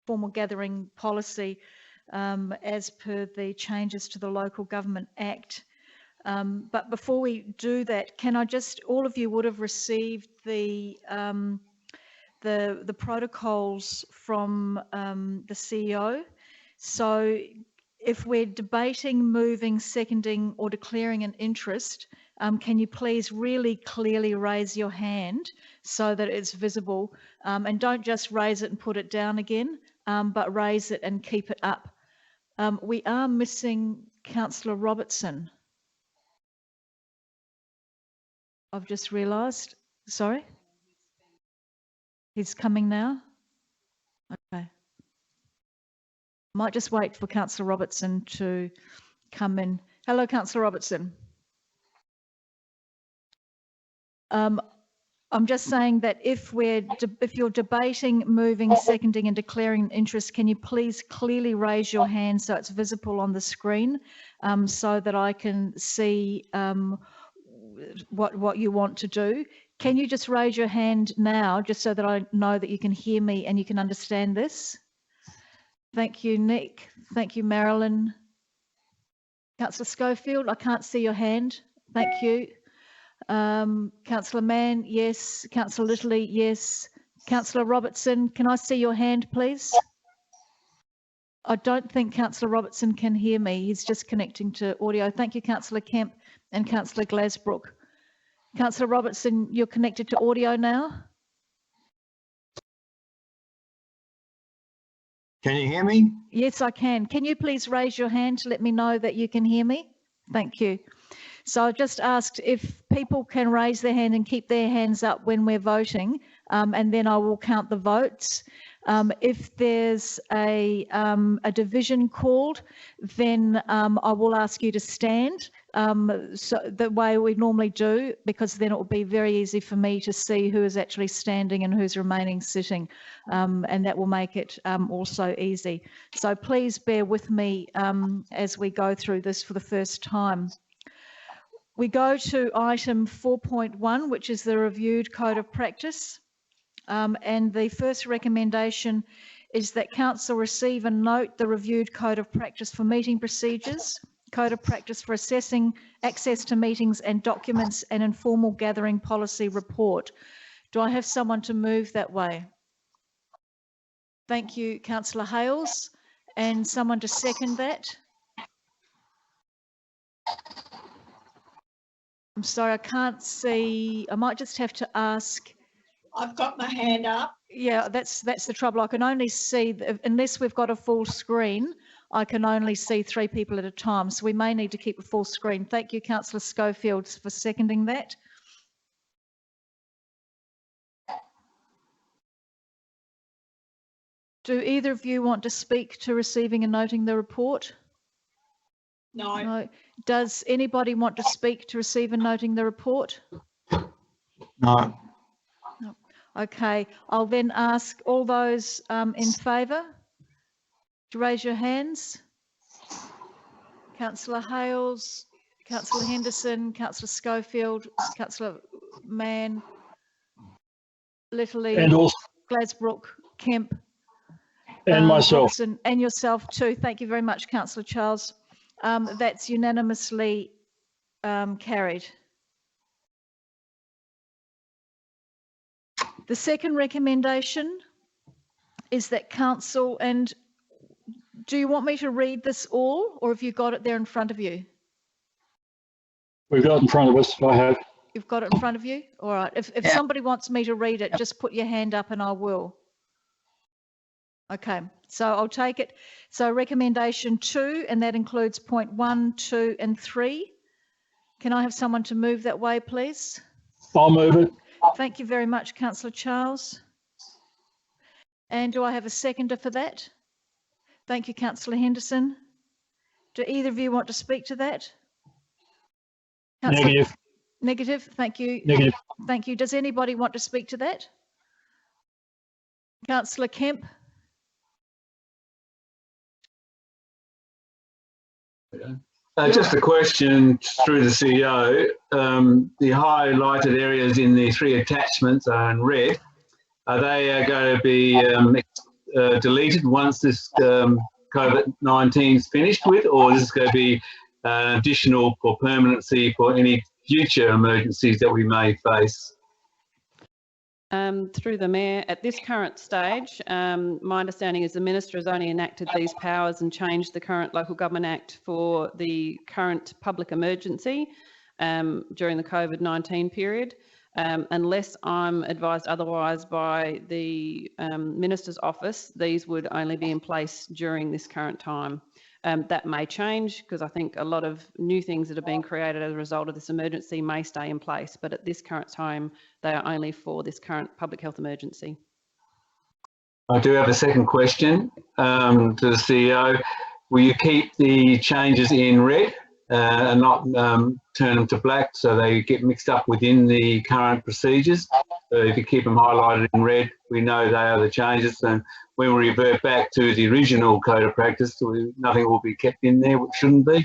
formal gathering policy as per the changes to the Local Government Act. But before we do that, can I just, all of you would have received the protocols from the CEO. So if we're debating, moving, seconding or declaring an interest, can you please really clearly raise your hand so that it's visible, and don't just raise it and put it down again, but raise it and keep it up. We are missing Councillor Robertson. I've just realised. Sorry? He's coming now? Okay. Might just wait for Councillor Robertson to come in. Hello, Councillor Robertson. I'm just saying that if you're debating, moving, seconding and declaring interest, can you please clearly raise your hand so it's visible on the screen, so that I can see what you want to do. Can you just raise your hand now, just so that I know that you can hear me and you can understand this? Thank you, Nick. Thank you, Marilyn. Councillor Schofield, I can't see your hand. Thank you. Councillor Mann, yes. Councillor Littley, yes. Councillor Robertson, can I see your hand, please? I don't think Councillor Robertson can hear me. He's just connecting to audio. Thank you, Councillor Kemp and Councillor Glasbrook. Councillor Robertson, you're connected to audio now. Can you hear me? Yes, I can. Can you please raise your hand to let me know that you can hear me? Thank you. So I just asked if people can raise their hand and keep their hands up when we're voting, and then I will count the votes. If there's a division called, then I will ask you to stand, so the way we normally do, because then it will be very easy for me to see who is actually standing and who's remaining sitting, and that will make it also easy. So please bear with me as we go through this for the first time. We go to item 4.1, which is the reviewed code of practice. And the first recommendation is that Council receive and note the reviewed code of practice for meeting procedures, code of practice for assessing access to meetings and documents, and informal gathering policy report. Do I have someone to move that way? Thank you, Councillor Hales. And someone to second that? I'm sorry, I can't see. I might just have to ask. I've got my hand up. Yeah, that's the trouble. I can only see, unless we've got a full screen, I can only see 3 people at a time. So we may need to keep a full screen. Thank you, Councillor Schofield, for seconding that. Do either of you want to speak to receiving and noting the report? No. No. Does anybody want to speak to receive and noting the report? No. No. Okay, I'll then ask all those in favour to raise your hands. Councillor Hales, Councillor Henderson, Councillor Schofield, Councillor Mann, Littley, and also Glasbrook, Kemp, and myself. Wilson, and yourself too. Thank you very much, Councillor Charles. That's unanimously carried. The second recommendation is that Council, and do you want me to read this all, or have you got it there in front of you? We've got it in front of us. I have. You've got it in front of you? All right. If somebody wants me to read it, just put your hand up and I will. Okay, so I'll take it. So recommendation 2, and that includes point 1, 2 and 3. Can I have someone to move that way, please? I'll move it. Thank you very much, Councillor Charles. And do I have a seconder for that? Thank you, Councillor Henderson. Do either of you want to speak to that? Negative. Negative, thank you. Negative. Thank you. Does anybody want to speak to that? Councillor Kemp? Just a question through the CEO. The highlighted areas in the 3 attachments are in red. Are they going to be deleted once this COVID-19 is finished with, or is this going to be additional for permanency for any future emergencies that we may face? Through the Mayor, at this current stage, my understanding is the Minister has only enacted these powers and changed the current Local Government Act for the current public emergency during the COVID-19 period. Unless I'm advised otherwise by the Minister's office, these would only be in place during this current time. That may change because I think a lot of new things that have been created as a result of this emergency may stay in place, but at this current time, they are only for this current public health emergency. I do have a second question to the CEO. Will you keep the changes in red and not turn them to black so they get mixed up within the current procedures? So if you keep them highlighted in red, we know they are the changes, and when we revert back to the original code of practice, nothing will be kept in there which shouldn't be.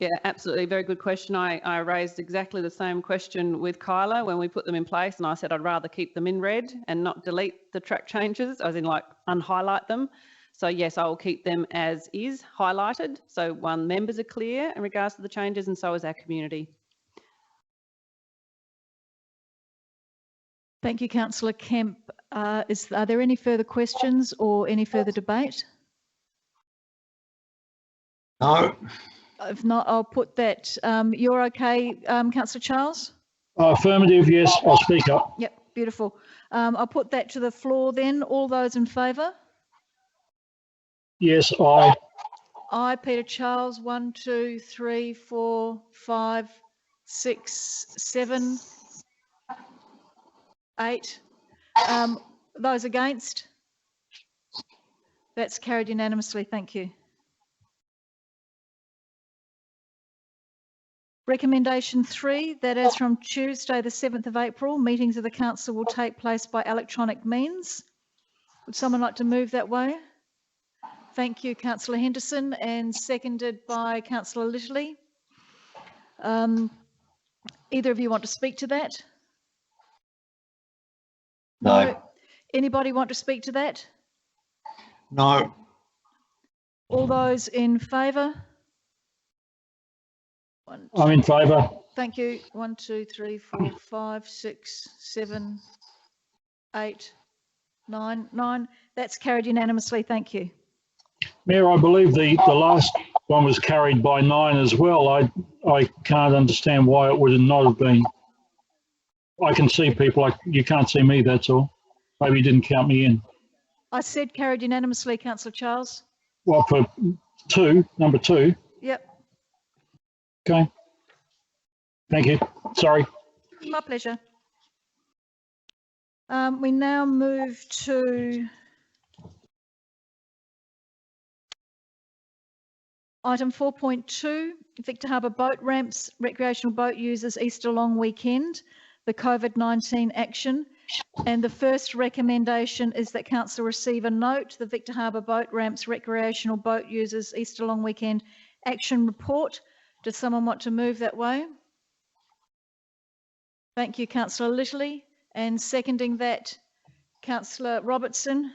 Yeah, absolutely. Very good question. I raised exactly the same question with Kyla when we put them in place, and I said I'd rather keep them in red and not delete the track changes, as in like unhighlight them. So yes, I will keep them as is highlighted. So members are clear in regards to the changes, and so is our community. Thank you, Councillor Kemp. Are there any further questions or any further debate? No. If not, I'll put that. You're okay, Councillor Charles? Affirmative, yes, I'll speak up. Yep, beautiful. I'll put that to the floor then. All those in favour? Yes, aye. Aye, Peter Charles. 1, 2, 3, 4, 5, 6, 7, 8. Those against? That's carried unanimously. Thank you. Recommendation 3, that as from Tuesday the 7th of April, meetings of the council will take place by electronic means. Would someone like to move that way? Thank you, Councillor Henderson, and seconded by Councillor Litterley. Either of you want to speak to that? No. Anybody want to speak to that? No. All those in favour? I'm in favour. Thank you. 1, 2, 3, 4, 5, 6, 7, 8, 9. That's carried unanimously. Thank you. Mayor, I believe the last one was carried by 9 as well. I can't understand why it would not have been. I can see people, you can't see me, that's all. Maybe you didn't count me in. I said carried unanimously, Councillor Charles. Well, for number 2. Yep. Okay. Thank you. Sorry. My pleasure. We now move to item 4.2, Victor Harbour boat ramps, recreational boat users Easter long weekend, the COVID-19 action. And the first recommendation is that council receive a note, the Victor Harbour boat ramps, recreational boat users Easter long weekend action report. Does someone want to move that way? Thank you, Councillor Litterley. And seconding that, Councillor Robertson.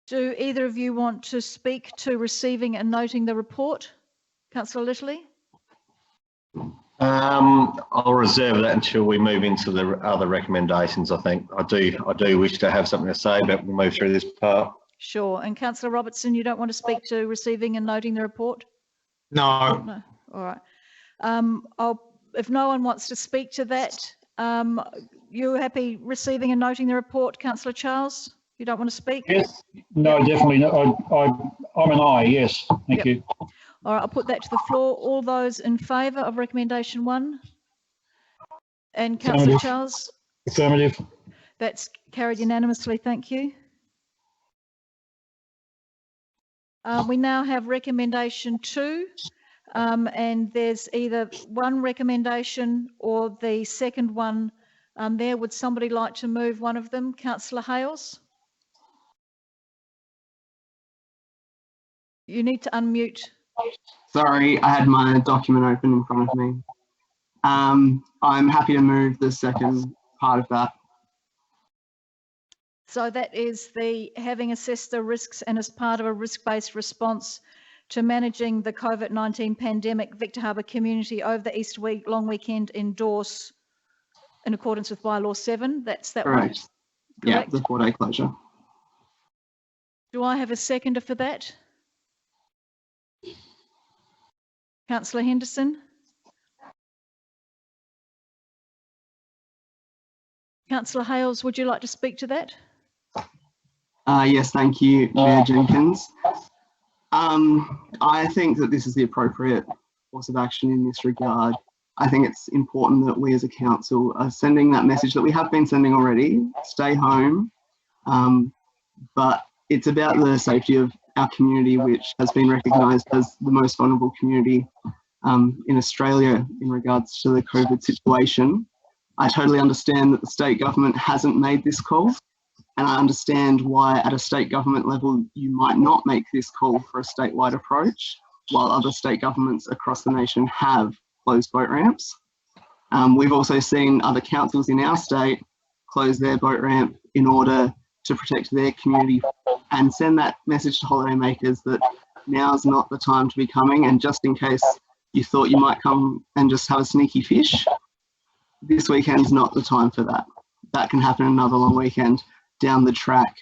Do either of you want to speak to receiving and noting the report? Councillor Litterley? I'll reserve that until we move into the other recommendations. I think I do wish to have something to say, but we'll move through this part. Sure. And Councillor Robertson, you don't want to speak to receiving and noting the report? No. No. All right. If no one wants to speak to that, you happy receiving and noting the report, Councillor Charles? You don't want to speak? Yes. No, definitely. No, I'm an aye. Yes. Thank you. All right, I'll put that to the floor. All those in favour of recommendation 1? And Councillor Charles? Affirmative. That's carried unanimously. Thank you. We now have recommendation 2, and there's either one recommendation or the second one there. Would somebody like to move one of them? Councillor Hales? You need to unmute. Sorry, I had my document open in front of me. I'm happy to move the second part of that. So that is the having assessed the risks and as part of a risk-based response to managing the COVID-19 pandemic, Victor Harbour community over the Easter week, long weekend endorse in accordance with bylaw 7. That's that one. Correct. Yeah, the 4-day closure. Do I have a seconder for that? Councillor Henderson? Councillor Hales, would you like to speak to that? Yes, thank you, Mayor Jenkins. I think that this is the appropriate course of action in this regard. I think it's important that we as a council are sending that message that we have been sending already, stay home, but it's about the safety of our community, which has been recognised as the most vulnerable community in Australia in regards to the COVID situation. I totally understand that the state government hasn't made this call, and I understand why at a state government level you might not make this call for a statewide approach, while other state governments across the nation have closed boat ramps. We've also seen other councils in our state close their boat ramp in order to protect their community and send that message to holidaymakers that now's not the time to be coming, and just in case you thought you might come and just have a sneaky fish, this weekend's not the time for that. That can happen another long weekend down the track.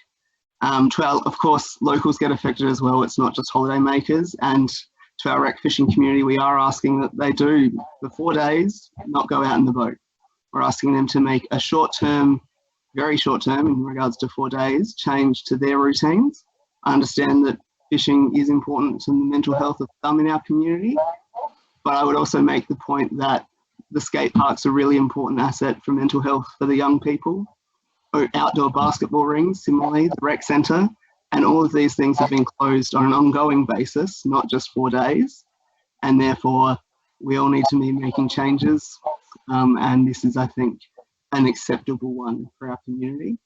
Of course, locals get affected as well. It's not just holidaymakers. And to our rec fishing community, we are asking that they do the 4 days, not go out in the boat. We're asking them to make a short-term, very short-term in regards to 4 days, change to their routines. I understand that fishing is important to the mental health of some in our community, but I would also make the point that the skate park's a really important asset for mental health for the young people. Outdoor basketball rings, similarly, the rec centre, and all of these things have been closed on an ongoing basis, not just 4 days, and therefore we all need to be making changes, and this is, I think, an acceptable one for our community.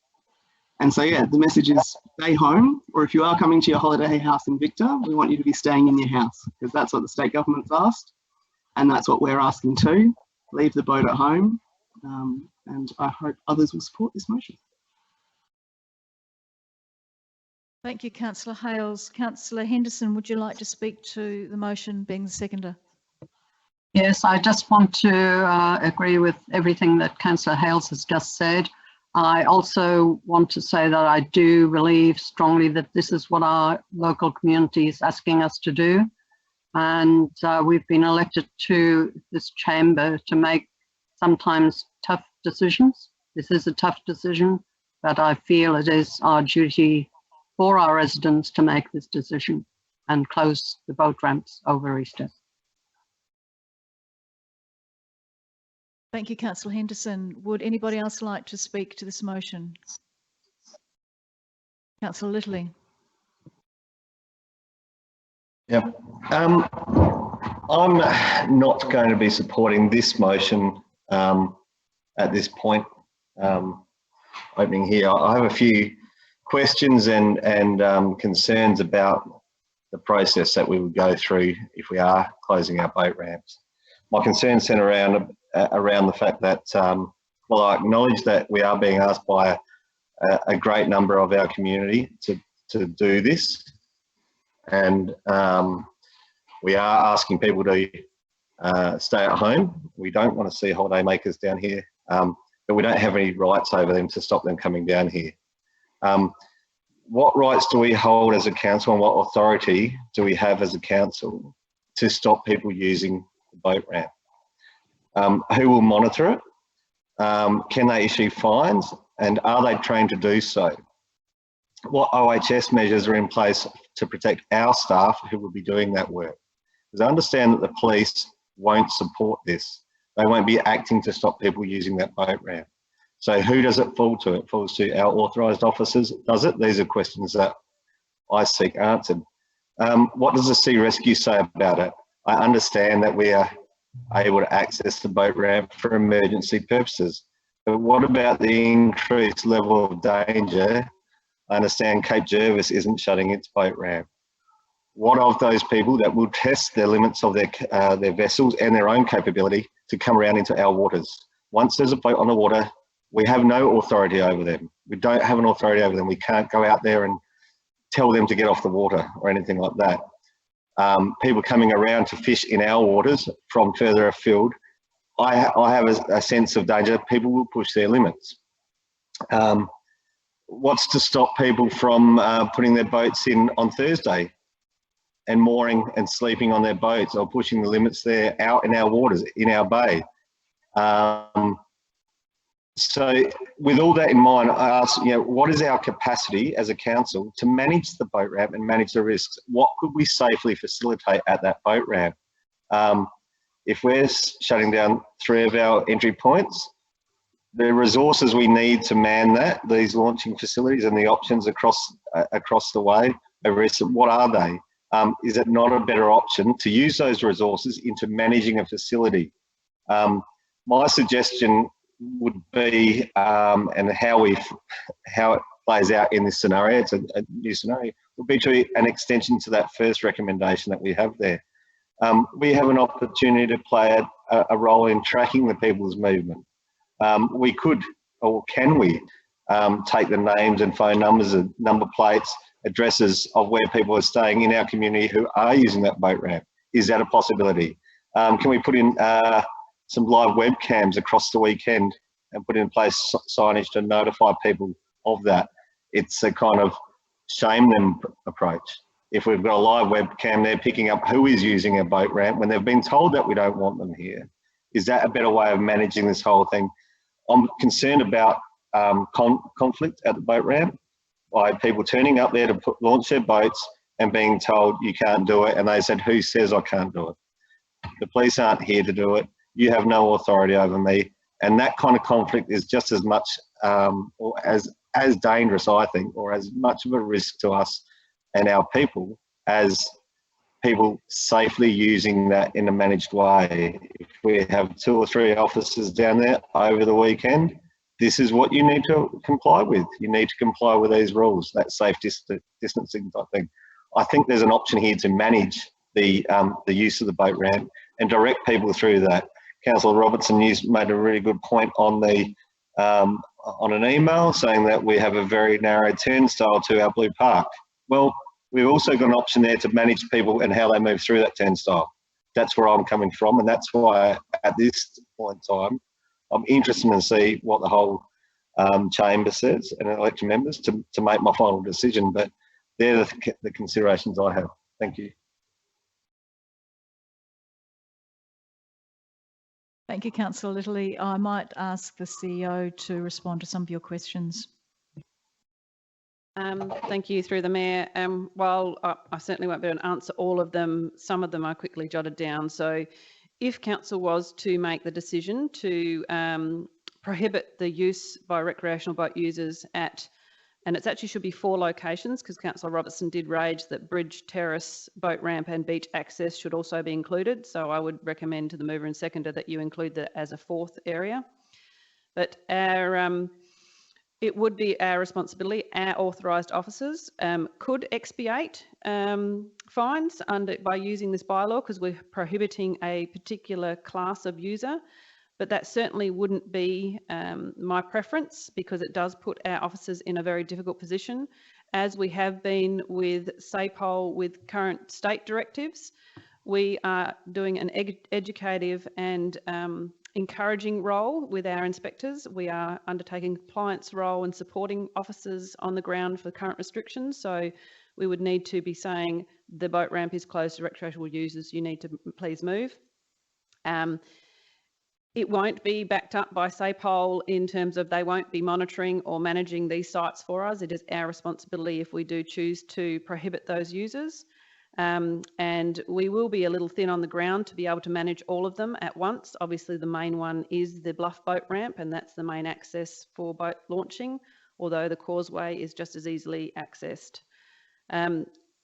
And so, yeah, the message is stay home, or if you are coming to your holiday house in Victor, we want you to be staying in your house, because that's what the state government's asked, and that's what we're asking too. Leave the boat at home, and I hope others will support this motion. Thank you, Councillor Hales. Councillor Henderson, would you like to speak to the motion being the seconder? Yes, I just want to agree with everything that Councillor Hales has just said. I also want to say that I do believe strongly that this is what our local community is asking us to do. And we've been elected to this chamber to make sometimes tough decisions. This is a tough decision, but I feel it is our duty for our residents to make this decision and close the boat ramps over Easter. Thank you, Councillor Henderson. Would anybody else like to speak to this motion? Councillor Litterly. Yeah, I'm not going to be supporting this motion at this point. Opening here, I have a few questions and concerns about the process that we would go through if we are closing our boat ramps. My concerns centre around the fact that, well, I acknowledge that we are being asked by a great number of our community to do this, and we are asking people to stay at home. We don't want to see holidaymakers down here, but we don't have any rights over them to stop them coming down here. What rights do we hold as a council, and what authority do we have as a council to stop people using the boat ramp? Who will monitor it? Can they issue fines, and are they trained to do so? What OHS measures are in place to protect our staff who will be doing that work? Because I understand that the police won't support this. They won't be acting to stop people using that boat ramp. So who does it fall to? It falls to our authorised officers, does it? These are questions that I seek answered. What does the Sea Rescue say about it? I understand that we are able to access the boat ramp for emergency purposes, but what about the increased level of danger? I understand Cape Jervis isn't shutting its boat ramp. what of those people that will test the limits of their vessels and their own capability to come around into our waters? Once there's a boat on the water, we have no authority over them. We don't have an authority over them. We can't go out there and tell them to get off the water or anything like that. People coming around to fish in our waters from further afield, I have a sense of danger. People will push their limits. What's to stop people from putting their boats in on Thursday and mooring and sleeping on their boats, or pushing the limits there out in our waters, in our bay? So with all that in mind, I ask, what is our capacity as a council to manage the boat ramp and manage the risks? What could we safely facilitate at that boat ramp? If we're shutting down 3 of our entry points, the resources we need to man these launching facilities and the options across the way, what are they? Is it not a better option to use those resources into managing a facility? My suggestion would be, and how it plays out in this scenario, it's a new scenario, would be to an extension to that first recommendation that we have there. We have an opportunity to play a role in tracking the people's movement. We could, or can we, take the names and phone numbers and number plates, addresses of where people are staying in our community who are using that boat ramp? Is that a possibility? Can we put in some live webcams across the weekend and put in place signage to notify people of that? It's a kind of shame them approach. If we've got a live webcam, they're picking up who is using a boat ramp when they've been told that we don't want them here. Is that a better way of managing this whole thing? I'm concerned about conflict at the boat ramp, by people turning up there to launch their boats and being told you can't do it, and they said, who says I can't do it? The police aren't here to do it. You have no authority over me. And that kind of conflict is just as much or as dangerous, I think, or as much of a risk to us and our people as people safely using that in a managed way. If we have 2 or 3 officers down there over the weekend, this is what you need to comply with. You need to comply with these rules, that safe distancing type thing. I think there's an option here to manage the use of the boat ramp and direct people through that. Councillor Robertson, you made a really good point on an email saying that we have a very narrow turnstile to our Blue Park. Well, we've also got an option there to manage people and how they move through that turnstile. That's where I'm coming from, and that's why at this point in time, I'm interested to see what the whole chamber says and election members to make my final decision, but they're the considerations I have. Thank you. Thank you, Councillor Litterly. I might ask the CEO to respond to some of your questions. Thank you, through the Mayor. While I certainly won't be able to answer all of them, some of them I quickly jotted down. So if Council was to make the decision to prohibit the use by recreational boat users at, and it actually should be 4 locations, because Councillor Robertson did raise that bridge, terrace, boat ramp and beach access should also be included. So I would recommend to the mover and seconder that you include that as a 4th area. But it would be our responsibility. Our authorised officers could expiate fines by using this bylaw, because we're prohibiting a particular class of user. But that certainly wouldn't be my preference, because it does put our officers in a very difficult position, as we have been with SAPOL with current state directives. We are doing an educative and encouraging role with our inspectors. We are undertaking compliance role and supporting officers on the ground for current restrictions. So we would need to be saying the boat ramp is closed to recreational users, you need to please move. It won't be backed up by SAPOL in terms of they won't be monitoring or managing these sites for us. It is our responsibility if we do choose to prohibit those users. And we will be a little thin on the ground to be able to manage all of them at once. Obviously, the main one is the Bluff boat ramp, and that's the main access for boat launching, although the causeway is just as easily accessed.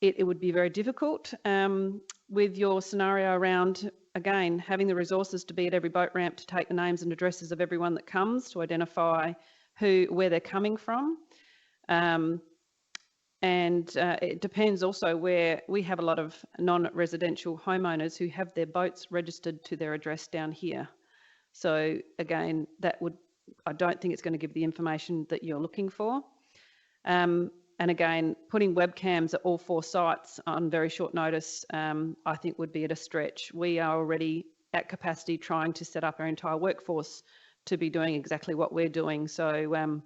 It would be very difficult with your scenario around, again, having the resources to be at every boat ramp to take the names and addresses of everyone that comes to identify where they're coming from. And it depends also where we have a lot of non-residential homeowners who have their boats registered to their address down here. So again, I don't think it's going to give the information that you're looking for. And again, putting webcams at all 4 sites on very short notice, I think would be at a stretch. We are already at capacity trying to set up our entire workforce to be doing exactly what we're doing. So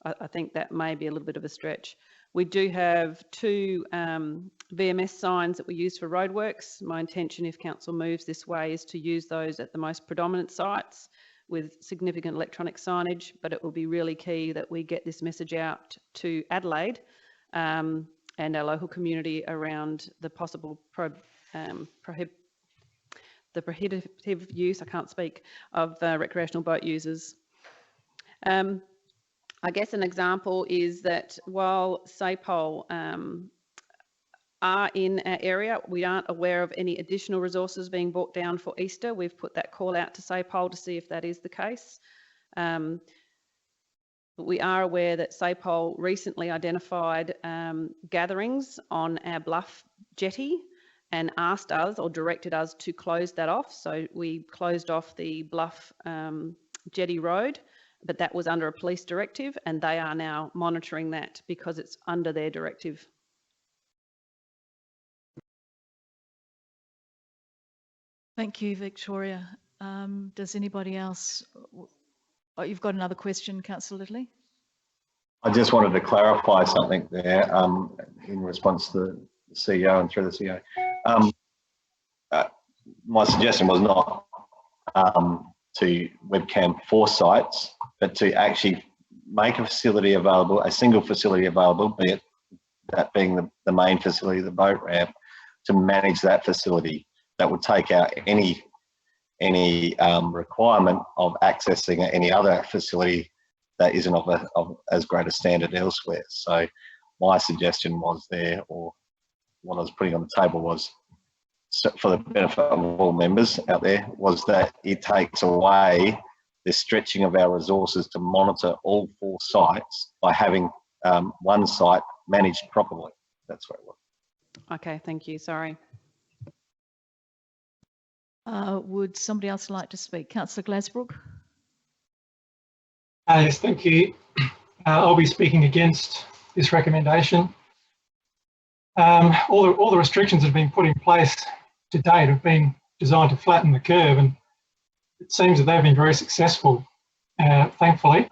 I think that may be a little bit of a stretch. We do have 2 VMS signs that we use for roadworks. My intention, if council moves this way, is to use those at the most predominant sites with significant electronic signage, but it will be really key that we get this message out to Adelaide and our local community around the possible prohibitive use, I can't speak, of recreational boat users. I guess an example is that while SAPOL are in our area, we aren't aware of any additional resources being brought down for Easter. We've put that call out to SAPOL to see if that is the case. But we are aware that SAPOL recently identified gatherings on our Bluff jetty and asked us or directed us to close that off. So we closed off the Bluff jetty road, but that was under a police directive, and they are now monitoring that because it's under their directive. Thank you, Victoria. Does anybody else? Oh, you've got another question, Councillor Littley? I just wanted to clarify something there in response to the CEO and through the CEO. My suggestion was not to webcam 4 sites, but to actually make a facility available, a single facility available, be it that being the main facility, the boat ramp, to manage that facility. That would take out any requirement of accessing any other facility that isn't of as great a standard elsewhere. So my suggestion was there, or what I was putting on the table was, for the benefit of all members out there, was that it takes away the stretching of our resources to monitor all 4 sites by having one site managed properly. That's what it was. Okay, thank you. Sorry. Would somebody else like to speak? Councillor Glasbrook? Yes, thank you. I'll be speaking against this recommendation. All the restrictions that have been put in place to date have been designed to flatten the curve, and it seems that they've been very successful, thankfully.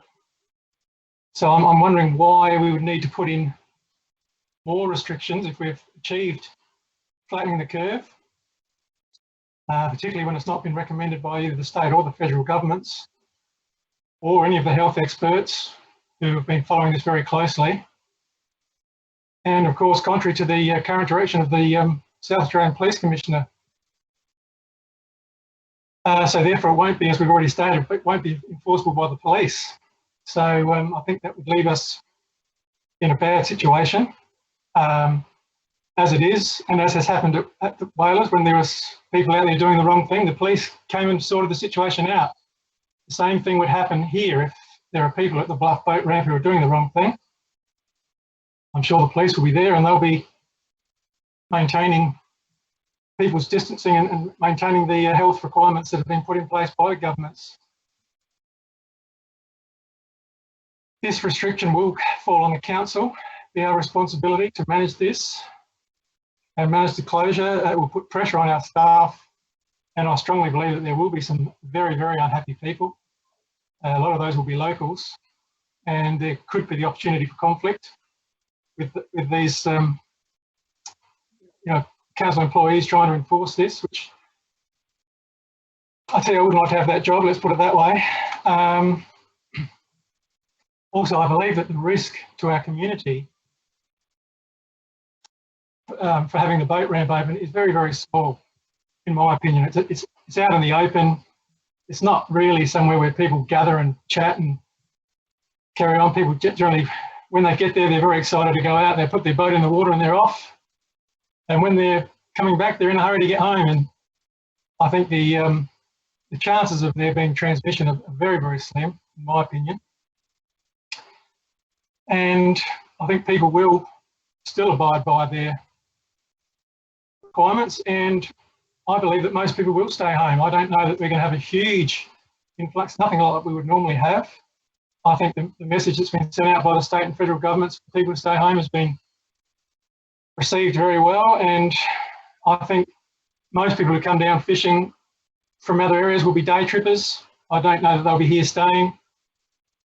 So I'm wondering why we would need to put in more restrictions if we've achieved flattening the curve, particularly when it's not been recommended by either the state or the federal governments or any of the health experts who have been following this very closely. And of course, contrary to the current direction of the South Australian Police Commissioner. So therefore it won't be, as we've already stated, it won't be enforceable by the police. So I think that would leave us in a bad situation as it is, and as has happened at the Whalers, when there was people out there doing the wrong thing, the police came and sorted the situation out. The same thing would happen here if there are people at the Bluff boat ramp who are doing the wrong thing. I'm sure the police will be there and they'll be maintaining people's distancing and maintaining the health requirements that have been put in place by governments. This restriction will fall on the council, be our responsibility to manage this and manage the closure. It will put pressure on our staff, and I strongly believe that there will be some very, very unhappy people. A lot of those will be locals, and there could be the opportunity for conflict with these council employees trying to enforce this, which I tell you, I wouldn't like to have that job, let's put it that way. Also, I believe that the risk to our community for having the boat ramp open is very, very small, in my opinion. It's out in the open. It's not really somewhere where people gather and chat and carry on. People generally, when they get there, they're very excited to go out. They put their boat in the water and they're off. And when they're coming back, they're in a hurry to get home. And I think the chances of there being transmission are very, very slim, in my opinion. And I think people will still abide by their requirements, and I believe that most people will stay home. I don't know that we're going to have a huge influx, nothing like we would normally have. I think the message that's been sent out by the state and federal governments for people to stay home has been received very well, and I think most people who come down fishing from other areas will be day trippers. I don't know that they'll be here staying,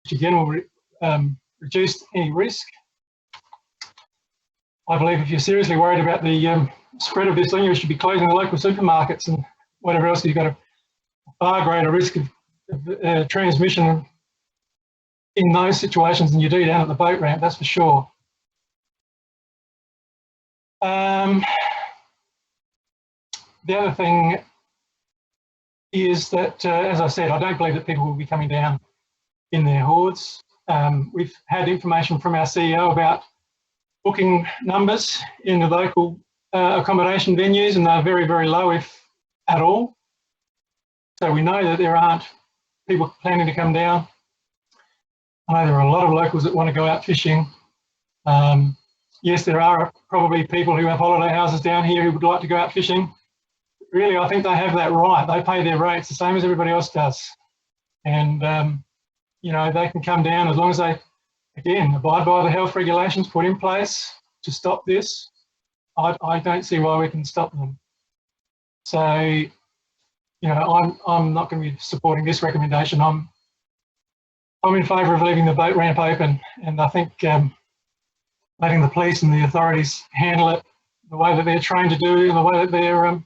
which again will reduce any risk. I believe if you're seriously worried about the spread of this thing, you should be closing the local supermarkets and whatever else. You've got a far greater risk of transmission in those situations than you do down at the boat ramp, that's for sure. The other thing is that, as I said, I don't believe that people will be coming down in their hordes. We've had information from our CEO about booking numbers in the local accommodation venues, and they're very, very low, if at all. So we know that there aren't people planning to come down. I know there are a lot of locals that want to go out fishing. Yes, there are probably people who have holiday houses down here who would like to go out fishing. Really, I think they have that right. They pay their rates the same as everybody else does. And, you know, they can come down as long as they, again, abide by the health regulations put in place to stop this. I don't see why we can stop them. So, you know, I'm not going to be supporting this recommendation. I'm in favour of leaving the boat ramp open, and I think letting the police and the authorities handle it the way that they're trained to do, and the way that they're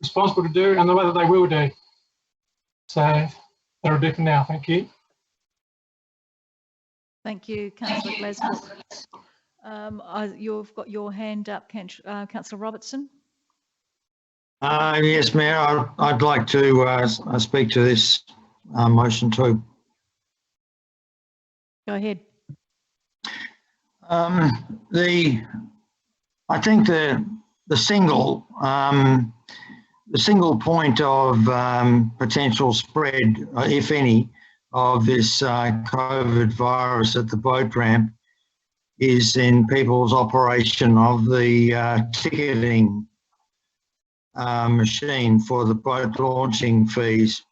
responsible to do, and the way that they will do. So that'll do for now. Thank you. Thank you, Councillor Glasgow. You've got your hand up, Councillor Robertson. Yes, Mayor, I'd like to speak to this motion too. Go ahead. I think the single point of potential spread, if any, of this COVID virus at the boat ramp is in people's operation of the ticketing machine for the boat launching fees.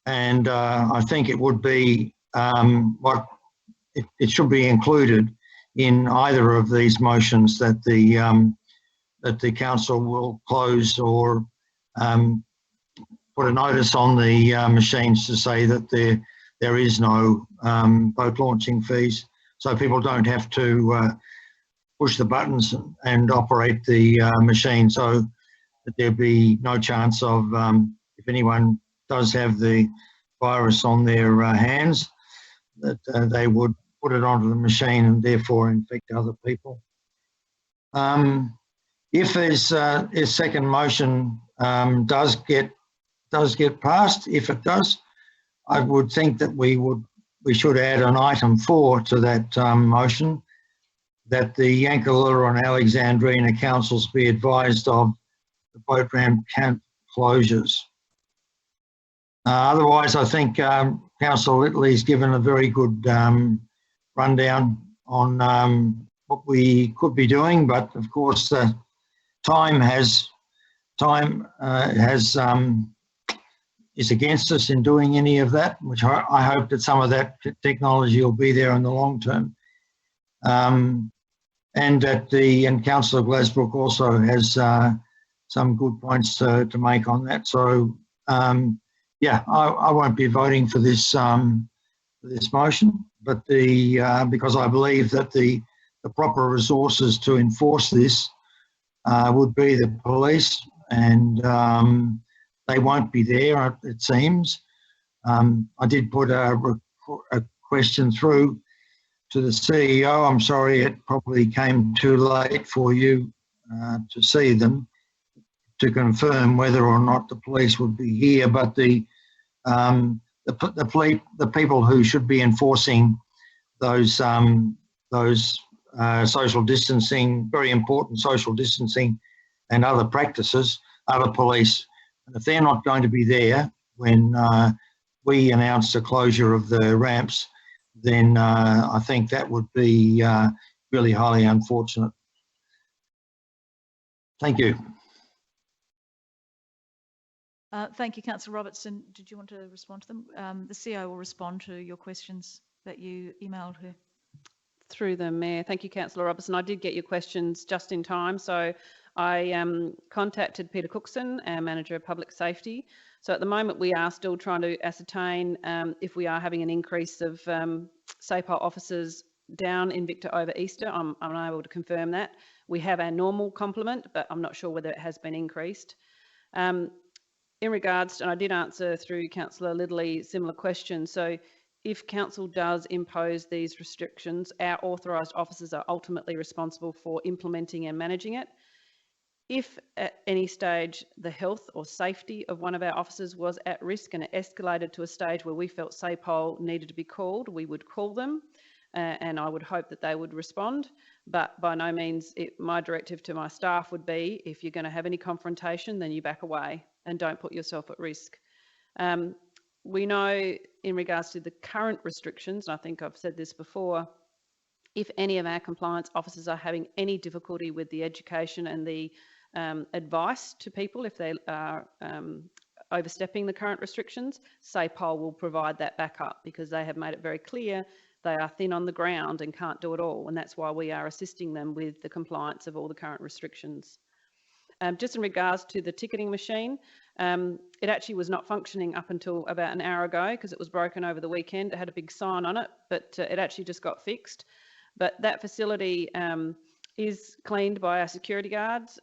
And I think it would be it should be included in either of these motions that the council will close or put a notice on the machines to say that there is no boat launching fees, so people don't have to push the buttons and operate the machine, so that there be no chance of, if anyone does have the virus on their hands, that they would put it onto the machine and therefore infect other people. If his second motion does get passed, if it does, I would think that we should add an item 4 to that motion, that the Yankalilla and Alexandrina councils be advised of the boat ramp camp closures. Otherwise, I think Councillor Whitley's given a very good rundown on what we could be doing, but of course time is against us in doing any of that, which I hope that some of that technology will be there in the long term. And Councillor Glasbrook also has some good points to make on that. So yeah, I won't be voting for this motion, but because I believe that the proper resources to enforce this would be the police, and they won't be there, it seems. I did put a question through to the CEO. I'm sorry it probably came too late for you to see them, to confirm whether or not the police would be here, but the people who should be enforcing those social distancing, very important social distancing and other practices, are the police. And if they're not going to be there when we announce the closure of the ramps, then I think that would be really highly unfortunate. Thank you. Thank you, Councillor Robertson. Did you want to respond to them? The CEO will respond to your questions that you emailed her. Through the Mayor. Thank you, Councillor Robertson. I did get your questions just in time. So I contacted Peter Cookson, our Manager of Public Safety. So at the moment, we are still trying to ascertain if we are having an increase of SAPOL officers down in Victor over Easter. I'm unable to confirm that. We have our normal complement, but I'm not sure whether it has been increased. In regards, and I did answer through Councillor Lidley similar questions. So if council does impose these restrictions, our authorised officers are ultimately responsible for implementing and managing it. If at any stage the health or safety of one of our officers was at risk and it escalated to a stage where we felt SAPOL needed to be called, we would call them, and I would hope that they would respond. But by no means, my directive to my staff would be, if you're going to have any confrontation, then you back away and don't put yourself at risk. We know in regards to the current restrictions, and I think I've said this before, if any of our compliance officers are having any difficulty with the education and the advice to people if they are overstepping the current restrictions, SAPOL will provide that backup because they have made it very clear they are thin on the ground and can't do it all. And that's why we are assisting them with the compliance of all the current restrictions. Just in regards to the ticketing machine, it actually was not functioning up until about an hour ago because it was broken over the weekend. It had a big sign on it, but it actually just got fixed. But that facility is cleaned by our security guards,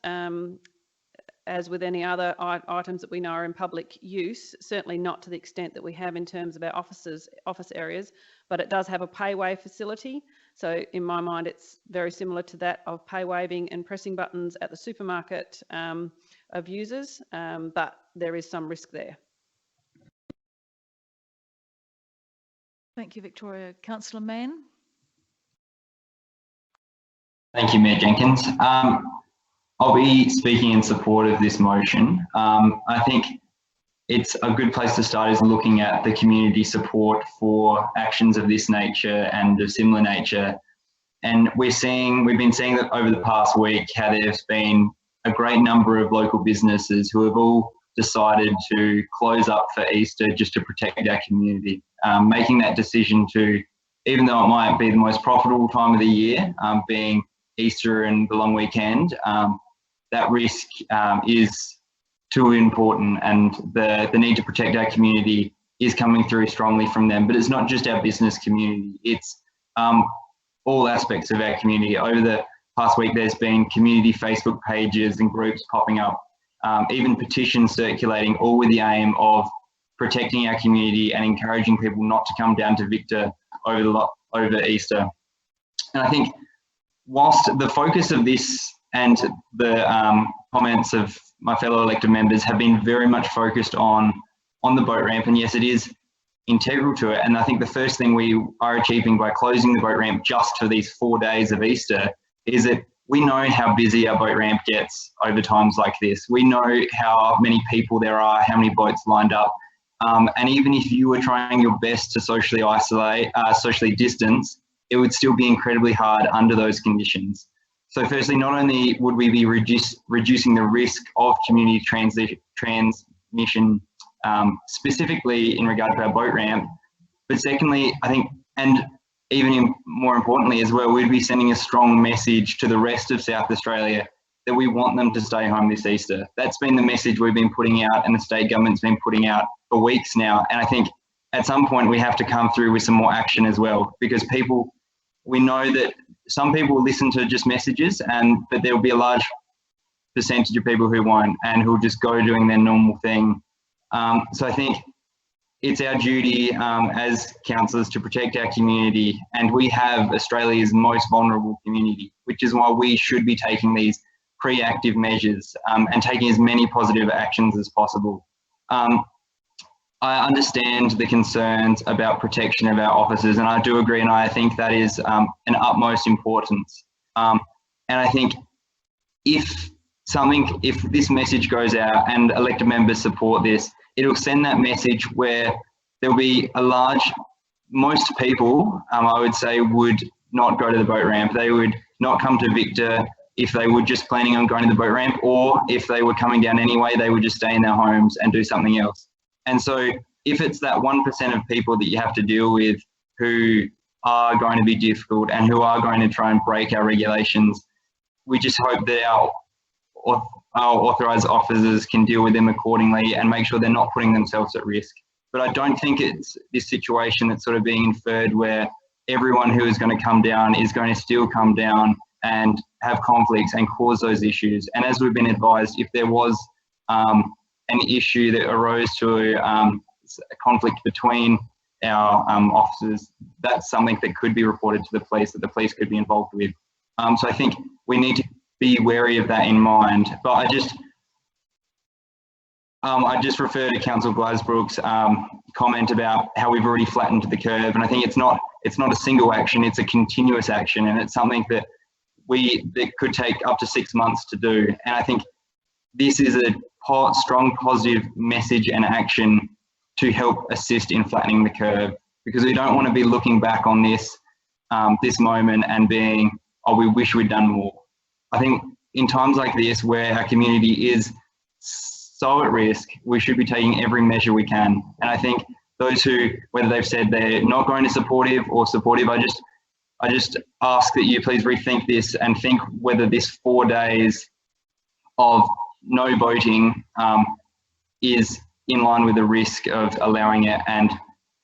as with any other items that we know are in public use, certainly not to the extent that we have in terms of our office areas, but it does have a pay-wave facility. So in my mind, it's very similar to that of pay waving and pressing buttons at the supermarket of users, but there is some risk there. Thank you, Victoria. Councillor Mann. Thank you, Mayor Jenkins. I'll be speaking in support of this motion. I think it's a good place to start is looking at the community support for actions of this nature and of similar nature. And we've been seeing that over the past week how there's been a great number of local businesses who have all decided to close up for Easter just to protect our community. Making that decision to, even though it might be the most profitable time of the year, being Easter and the long weekend, that risk is too important, and the need to protect our community is coming through strongly from them. But it's not just our business community, it's all aspects of our community. Over the past week, there's been community Facebook pages and groups popping up, even petitions circulating, all with the aim of protecting our community and encouraging people not to come down to Victor over Easter. And I think whilst the focus of this and the comments of my fellow elected members have been very much focused on the boat ramp, and yes, it is integral to it. And I think the first thing we are achieving by closing the boat ramp just for these 4 days of Easter is that we know how busy our boat ramp gets over times like this. We know how many people there are, how many boats lined up. And even if you were trying your best to socially isolate, socially distance, it would still be incredibly hard under those conditions. So firstly, not only would we be reducing the risk of community transmission, specifically in regard to our boat ramp, but secondly, I think, and even more importantly as well, we'd be sending a strong message to the rest of South Australia that we want them to stay home this Easter. That's been the message we've been putting out and the state government's been putting out for weeks now. And I think at some point we have to come through with some more action as well, because we know that some people will listen to just messages, but there will be a large percentage of people who won't and who will just go doing their normal thing. So I think it's our duty as councillors to protect our community, and we have Australia's most vulnerable community, which is why we should be taking these pre-active measures and taking as many positive actions as possible. I understand the concerns about protection of our officers, and I do agree, and I think that is an utmost importance. And I think if this message goes out and elected members support this, it'll send that message where there'll be most people, I would say, would not go to the boat ramp. They would not come to Victor if they were just planning on going to the boat ramp, or if they were coming down anyway, they would just stay in their homes and do something else. And so if it's that 1% of people that you have to deal with who are going to be difficult and who are going to try and break our regulations, we just hope that our authorised officers can deal with them accordingly and make sure they're not putting themselves at risk. But I don't think it's this situation that's sort of being inferred where everyone who is going to come down is going to still come down and have conflicts and cause those issues. And as we've been advised, if there was an issue that arose to a conflict between our officers, that's something that could be reported to the police, that the police could be involved with. So I think we need to be wary of that in mind. But I just refer to Councillor Glasbrook's comment about how we've already flattened the curve, and I think it's not a single action, it's a continuous action, and it's something that could take up to 6 months to do. And I think this is a strong positive message and action to help assist in flattening the curve, because we don't want to be looking back on this this moment and being, oh, we wish we'd done more. I think in times like this, where our community is so at risk, we should be taking every measure we can. And I think those who, whether they've said they're not going to supportive or supportive, I just ask that you please rethink this and think whether this 4 days of no boating is in line with the risk of allowing it and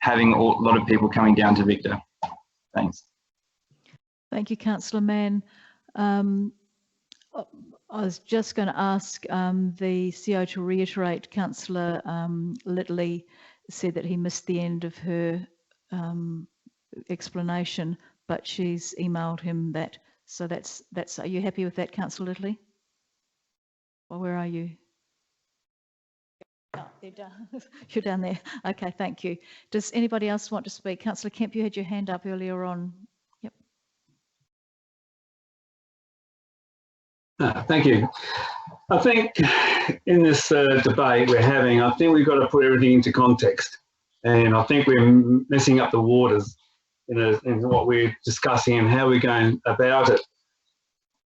having a lot of people coming down to Victor. Thanks. Thank you, Councillor Mann. I was just going to ask the CO to reiterate. Councillor Littley said that he missed the end of her explanation, but she's emailed him that. So that's. Are you happy with that, Councillor Littley? Well, where are you? Oh, they're down. You're down there. Okay, thank you. Does anybody else want to speak? Councillor Kemp, you had your hand up earlier on. Yep. Thank you. I think in this debate we're having, I think we've got to put everything into context, and I think we're messing up the waters in what we're discussing and how we're going about it.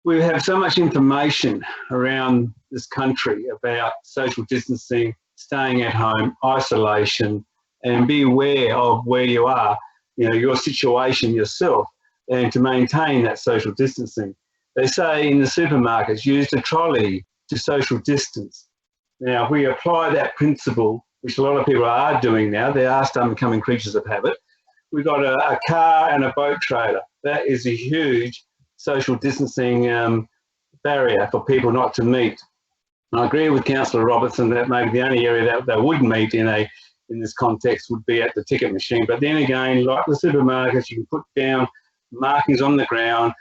We have so much information around this country about social distancing, staying at home, isolation, and be aware of where you are, your situation yourself, and to maintain that social distancing. They say in the supermarkets, use the trolley to social distance. Now, if we apply that principle, which a lot of people are doing now, they are becoming creatures of habit. We've got a car and a boat trailer. That is a huge social distancing barrier for people not to meet. And I agree with Councillor Robertson that maybe the only area that they would meet in this context would be at the ticket machine. But then again, like the supermarkets, you can put down markings on the ground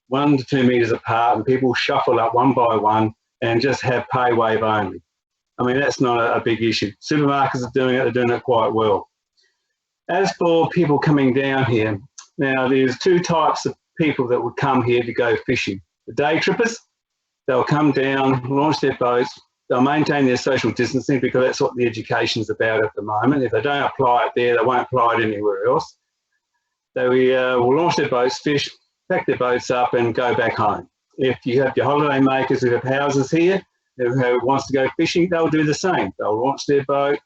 1 to 2 metres apart, and people shuffle up one by one and just have pay wave only. I mean, that's not a big issue. Supermarkets are doing it, they're doing it quite well. As for people coming down here, now there's 2 types of people that would come here to go fishing. The day trippers, they'll come down, launch their boats, they'll maintain their social distancing because that's what the education's about at the moment. If they don't apply it there, they won't apply it anywhere else. They will launch their boats, fish, pack their boats up and go back home. If you have your holiday makers who have houses here, who wants to go fishing, they'll do the same. They'll launch their boat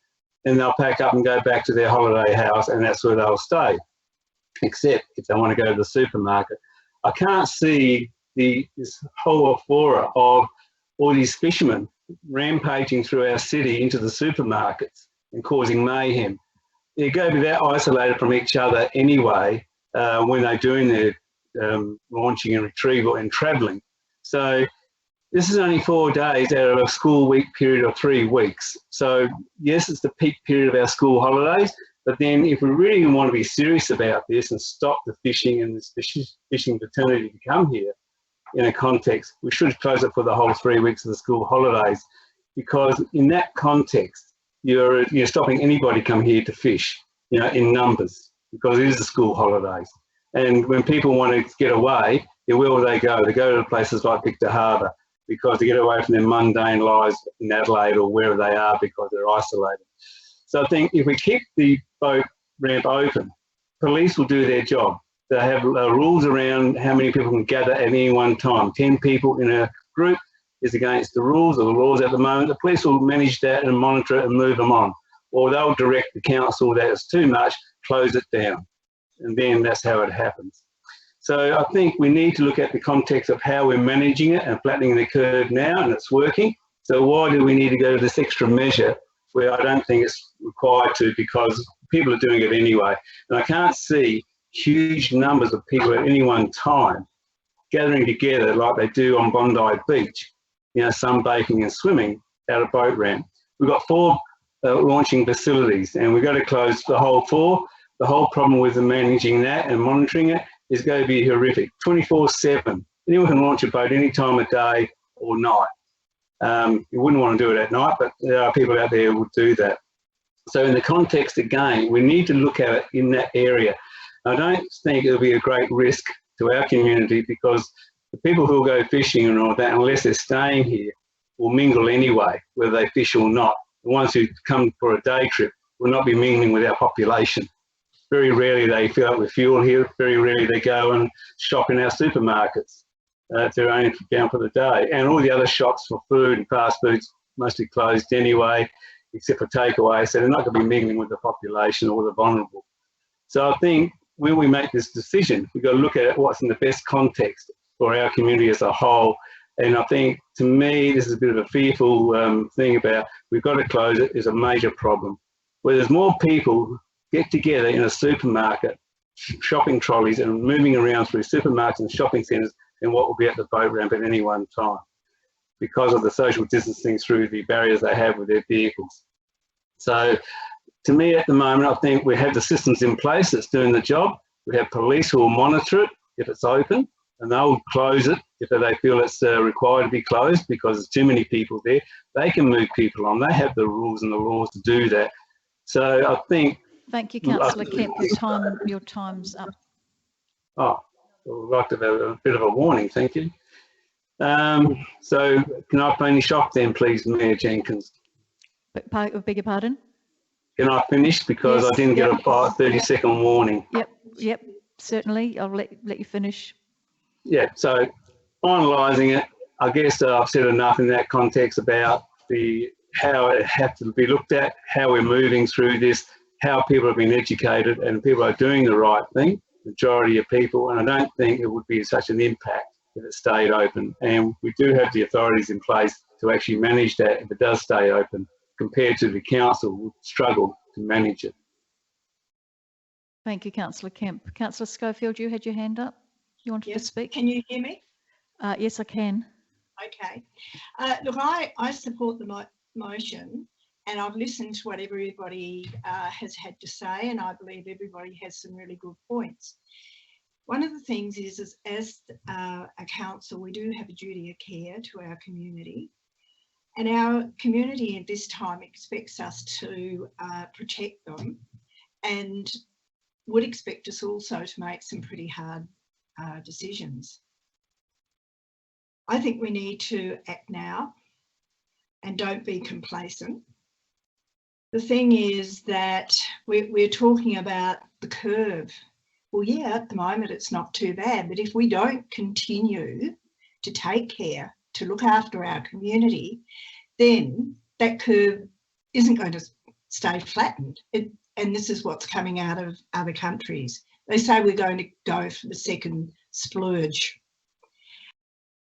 and they'll pack up and go back to their holiday house, and that's where they'll stay. Except if they want to go to the supermarket. I can't see this whole flora of all these fishermen rampaging through our city into the supermarkets and causing mayhem. They're going to be that isolated from each other anyway when they're doing their launching and retrieval and travelling. So this is only 4 days out of a school week period of 3 weeks. So yes, it's the peak period of our school holidays, but then if we really want to be serious about this and stop the fishing and this fishing fraternity to come here in a context, we should close it for the whole 3 weeks of the school holidays, because in that context, you're stopping anybody come here to fish, in numbers, because it is the school holidays. And when people want to get away, where will they go? They go to places like Victor Harbour because they get away from their mundane lives in Adelaide or wherever they are because they're isolated. So I think if we keep the boat ramp open, police will do their job. They have rules around how many people can gather at any one time. 10 people in a group is against the rules or the laws at the moment. The police will manage that and monitor it and move them on. Or they'll direct the council that it's too much, close it down. And then that's how it happens. So I think we need to look at the context of how we're managing it and flattening the curve now, and it's working. So why do we need to go to this extra measure where I don't think it's required to, because people are doing it anyway. And I can't see huge numbers of people at any one time gathering together like they do on Bondi Beach, you know, sunbaking and swimming out a boat ramp. We've got 4 launching facilities and we've got to close the whole 4. The whole problem with managing that and monitoring it is going to be horrific. 24/7. Anyone can launch a boat any time of day or night. You wouldn't want to do it at night, but there are people out there who would do that. So in the context, again, we need to look at it in that area. I don't think it'll be a great risk to our community because the people who will go fishing and all that, unless they're staying here, will mingle anyway, whether they fish or not. The ones who come for a day trip will not be mingling with our population. Very rarely they fill up with fuel here. Very rarely they go and shop in our supermarkets. If they're only down for the day. And all the other shops for food and fast food's mostly closed anyway, except for takeaway. So they're not going to be mingling with the population or the vulnerable. So I think when we make this decision, we've got to look at what's in the best context for our community as a whole. And I think, to me, this is a bit of a fearful thing about we've got to close it is a major problem. Where there's more people get together in a supermarket, shopping trolleys and moving around through supermarkets and shopping centres than what will be at the boat ramp at any one time because of the social distancing through the barriers they have with their vehicles. So to me at the moment, I think we have the systems in place that's doing the job. We have police who will monitor it if it's open and they'll close it if they feel it's required to be closed because there's too many people there. They can move people on. They have the rules and the laws to do that. So I think... Thank you, Councillor Kemp. Your time's up. Oh, well, I'd like to have a bit of a warning, thank you. So can I finish off then, please, Mayor Jenkins? Beg your pardon? Can I finish? Because Yes, I didn't get a yep. 30-second warning. Yep, certainly. I'll let you finish. Yeah, so finalising it, I guess I've said enough in that context about how it has to be looked at, how we're moving through this, how people have been educated and people are doing the right thing, majority of people, and I don't think it would be such an impact if it stayed open. And we do have the authorities in place to actually manage that if it does stay open, compared to the council would struggle to manage it. Thank you, Councillor Kemp. Councillor Schofield, you had your hand up. You wanted to speak? Can you hear me? Yes, I can. Okay. Look, I support the motion and I've listened to what everybody has had to say and I believe everybody has some really good points. One of the things is as a council, we do have a duty of care to our community and our community at this time expects us to protect them and would expect us also to make some pretty hard decisions. I think we need to act now and don't be complacent. The thing is that we're talking about the curve. Well, yeah, at the moment it's not too bad, but if we don't continue to take care, to look after our community, then that curve isn't going to stay flattened. And this is what's coming out of other countries. They say we're going to go for the second splurge.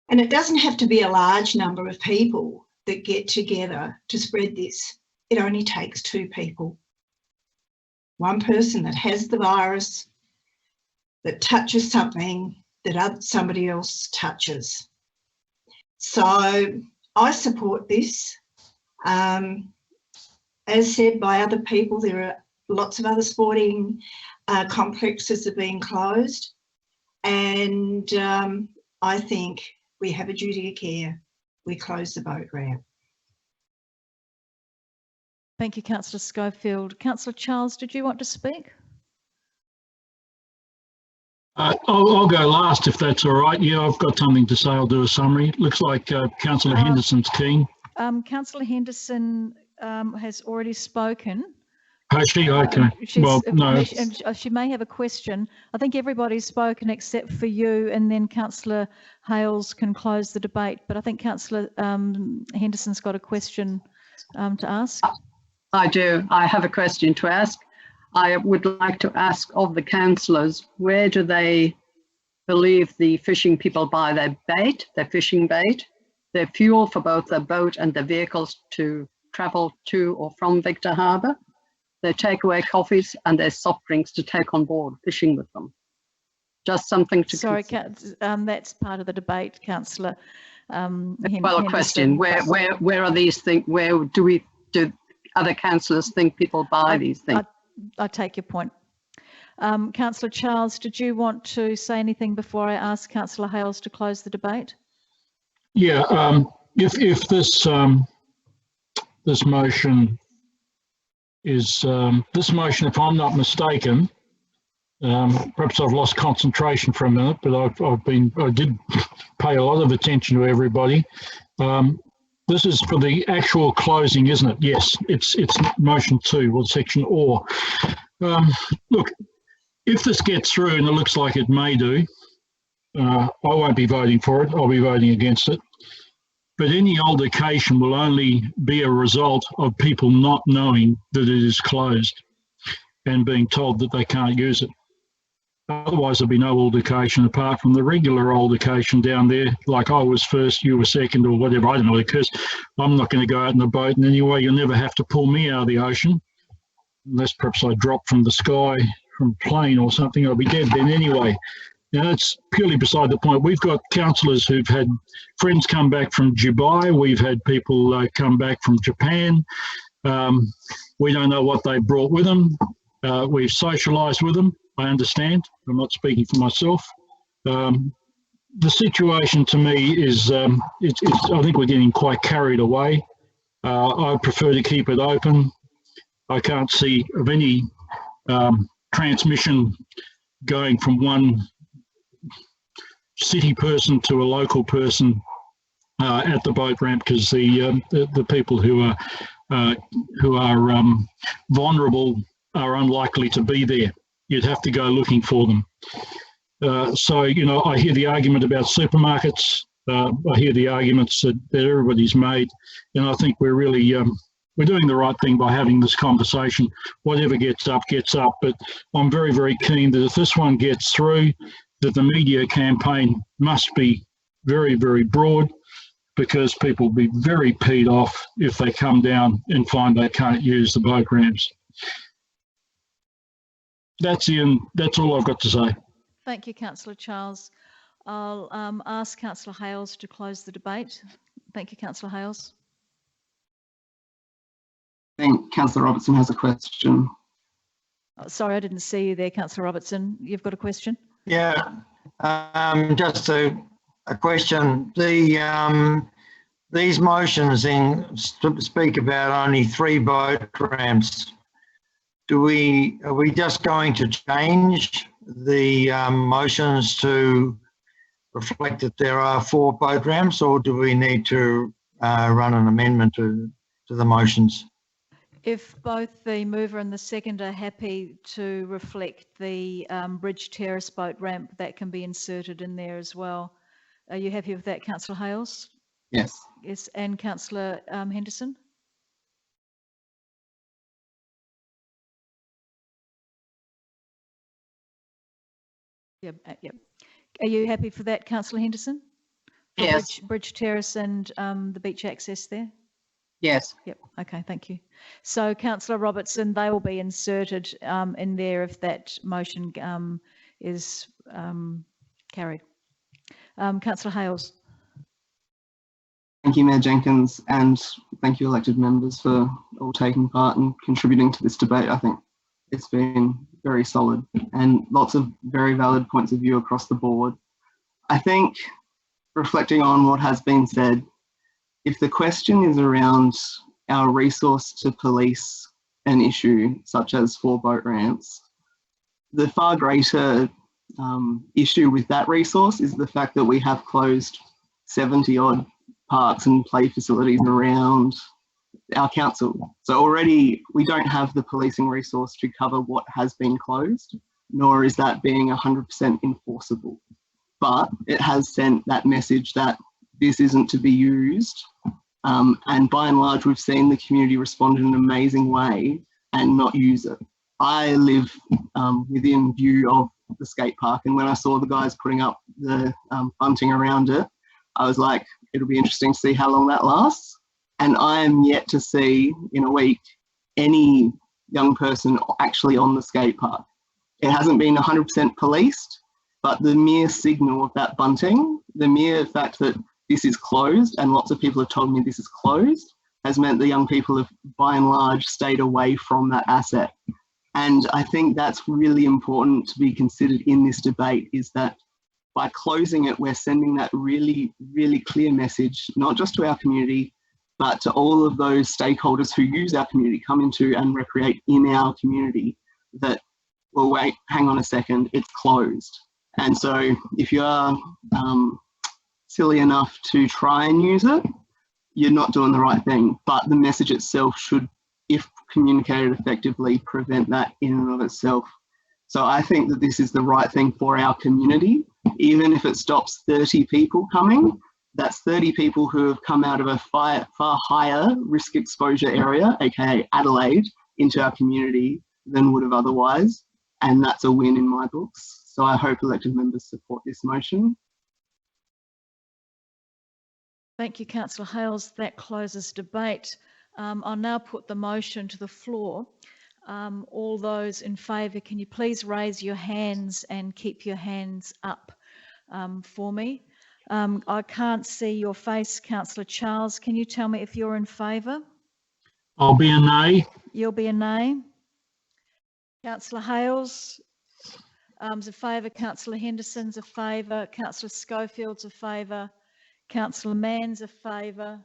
And it doesn't have to be a large number of people that get together to spread this. It only takes 2 people. One person that has the virus, that touches something that somebody else touches. So I support this. As said by other people, there are lots of other sporting complexes that are being closed. And I think we have a duty of care. We close the boat ramp. Thank you, Councillor Schofield. Councillor Charles, did you want to speak? I'll go last if that's all right. Yeah, I've got something to say. I'll do a summary. Looks like Councillor Henderson's keen. Councillor Henderson has already spoken. Has she? Okay. Well, no. She may have a question. I think everybody's spoken except for you, and then Councillor Hales can close the debate. But I think Councillor Henderson's got a question to ask. I do. I have a question to ask. I would like to ask of the councillors, where do they believe the fishing people buy their bait, their fishing bait, their fuel for both their boat and their vehicles to travel to or from Victor Harbour, their takeaway coffees and their soft drinks to take on board fishing with them? Just something to Sorry, consider. that's part of the debate, Councillor. Well, a question, where are these things, where do other councillors think people buy these things? I take your point. Councillor Charles, did you want to say anything before I ask Councillor Hales to close the debate? Yeah, if this this motion is if I'm not mistaken, perhaps I've lost concentration for a minute, but I did pay a lot of attention to everybody. This is for the actual closing, isn't it? Yes, it's motion 2 or section or. Look, if this gets through, and it looks like it may do, I won't be voting for it. I'll be voting against it. But any altercation will only be a result of people not knowing that it is closed and being told that they can't use it. Otherwise, there'll be no altercation apart from the regular altercation down there, like I was first, you were second, or whatever. I don't know, because I'm not going to go out in a boat, and anyway, you'll never have to pull me out of the ocean, unless perhaps I drop from the sky, from a plane or something. I'll be dead then anyway. Now, that's purely beside the point. We've got councillors who've had friends come back from Dubai. We've had people come back from Japan. We don't know what they brought with them. We've socialised with them. I understand. I'm not speaking for myself. The situation to me is, I think we're getting quite carried away. I prefer to keep it open. I can't see of any transmission going from one city person to a local person at the boat ramp, because the people who are vulnerable are unlikely to be there. You'd have to go looking for them. So, you know, I hear the argument about supermarkets. I hear the arguments that everybody's made, and I think we're really we're doing the right thing by having this conversation. Whatever gets up, gets up. But I'm very, very keen that if this one gets through, that the media campaign must be very, very broad, because people will be very peed off if they come down and find they can't use the boat ramps. That's all I've got to say. Thank you, Councillor Charles. I'll ask Councillor Hales to close the debate. Thank you, Councillor Hales. I think Councillor Robertson has a question. Oh, sorry, I didn't see you there, Councillor Robertson. You've got a question? Yeah, just a question. These motions speak about only 3 boat ramps. Are we just going to change the motions to reflect that there are 4 boat ramps, or do we need to run an amendment to the motions? If both the mover and the second are happy to reflect the Bridge Terrace boat ramp, that can be inserted in there as well. Are you happy with that, Councillor Hales? Yes. Yes, and Councillor Henderson? Yep. Are you happy for that, Councillor Henderson? For Yes. Bridge Terrace and the beach access there? Yes. Yep. Okay, thank you. So, Councillor Robertson, they will be inserted in there if that motion is carried. Councillor Hales. Thank you, Mayor Jenkins, and thank you, elected members, for all taking part and contributing to this debate. I think it's been very solid and lots of very valid points of view across the board. I think, reflecting on what has been said, if the question is around our resource to police an issue such as 4 boat ramps, the far greater issue with that resource is the fact that we have closed 70 odd parks and play facilities around our council. So already we don't have the policing resource to cover what has been closed, nor is that being 100% enforceable. But it has sent that message that this isn't to be used. And by and large, we've seen the community respond in an amazing way and not use it. I live within view of the skate park, and when I saw the guys putting up the bunting around it, I was like, it'll be interesting to see how long that lasts. And I am yet to see in a week any young person actually on the skate park. It hasn't been 100% policed, but the mere signal of that bunting, the mere fact that this is closed, and lots of people have told me this is closed, has meant the young people have by and large stayed away from that asset. And I think that's really important to be considered in this debate, is that by closing it, we're sending that really, really clear message, not just to our community, but to all of those stakeholders who use our community, come into and recreate in our community, that, well, wait, hang on a second, it's closed. And so if you are silly enough to try and use it, you're not doing the right thing. But the message itself should, if communicated effectively, prevent that in and of itself. So I think that this is the right thing for our community. Even if it stops 30 people coming, that's 30 people who have come out of a far higher risk exposure area, aka Adelaide, into our community than would have otherwise. And that's a win in my books. So I hope elected members support this motion. Thank you, Councillor Hales. That closes debate. I'll now put the motion to the floor. All those in favour, can you please raise your hands and keep your hands up for me? I can't see your face, Councillor Charles. Can you tell me if you're in favour? I'll be a nay. You'll be a nay. Councillor Hales is a favour. Councillor Henderson's a favour. Councillor Schofield's a favour. Councillor Mann's a favour.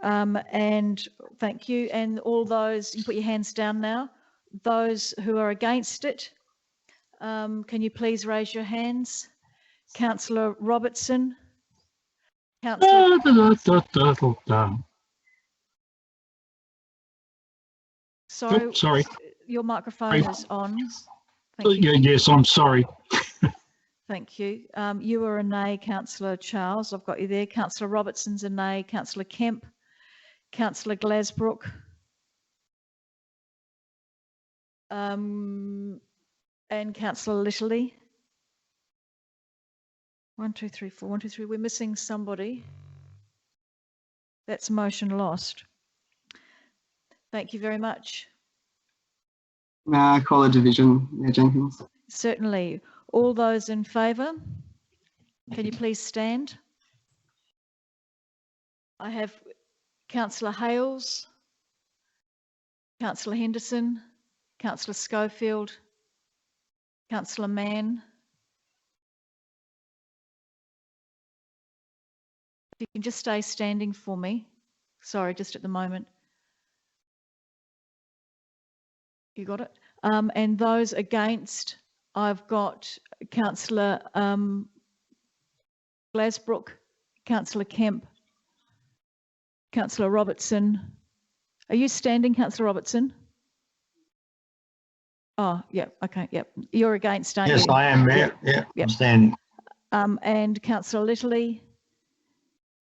And thank you. And all those, you put your hands down now. Those who are against it, can you please raise your hands? Councillor Robertson. Councillor. Sorry. Sorry. Your microphone is on. Yes, I'm sorry. Thank you. You are a nay, Councillor Charles. I've got you there. Councillor Robertson's a nay. Councillor Kemp. Councillor Glasbrook. And Councillor Litterly. 1, 2, 3, 4. 1, 2, 3. We're missing somebody. That's motion lost. Thank you very much. May I call a division, Mayor Jenkins? Certainly. All those in favour, can you please stand? I have Councillor Hales, Councillor Henderson, Councillor Schofield, Councillor Mann. If you can just stay standing for me. Sorry, just at the moment. You got it? And those against, I've got Councillor Glasbrook, Councillor Kemp, Councillor Robertson. Are you standing, Councillor Robertson? Oh, yeah, okay, yeah. You're against, aren't you? Yes, I am, Mayor. Yeah, I'm standing. And Councillor Litterly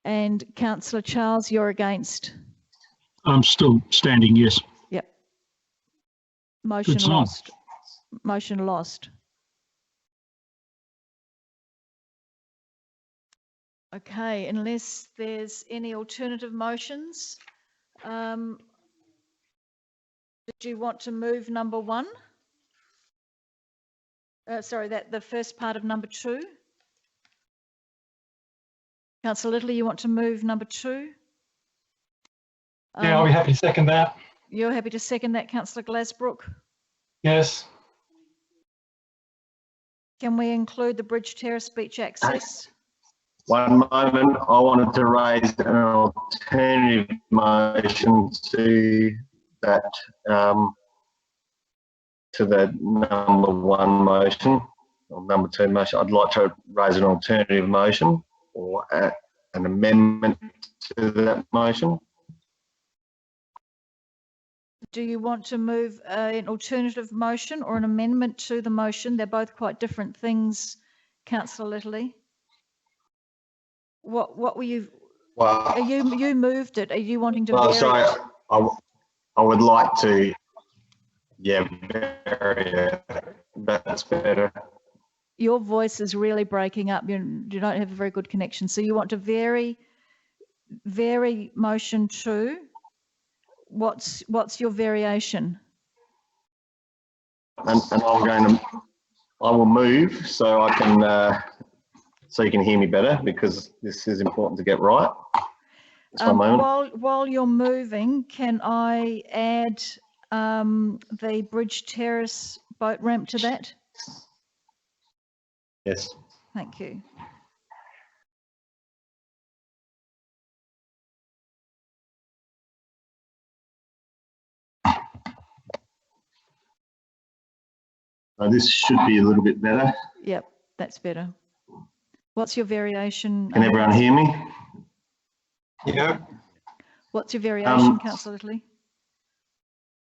and Councillor Charles, you're against? I'm still standing, yes. Yep. Motion lost. Motion lost. Okay, unless there's any alternative motions, did you want to move number 1? Sorry, the first part of number 2. Councillor Litterly, you want to move number 2? Yeah, I'll be happy to second that. You're happy to second that, Councillor Glasbrook? Yes. Can we include the Bridge Terrace beach access? One moment, I wanted to raise an alternative motion to that, to the number 1 motion, or number 2 motion. I'd like to raise an alternative motion or an amendment to that motion. do you want to move an alternative motion or an amendment to the motion? They're both quite different things, Councillor Littley. What were you? Well, You moved it. Are you wanting to? well, vary sorry, it? I would like to, yeah, vary it. That's better. Your voice is really breaking up. You don't have a very good connection. So you want to vary motion 2. What's your variation? And I will move so I can, so you can hear me better, because this is important to get right. Just one moment. While you're moving, can I add the Bridge Terrace boat ramp to that? Yes. Thank you. This should be a little bit better. Yep, that's better. What's your variation? Can everyone hear me? Yeah. What's your variation, Councillor Littley?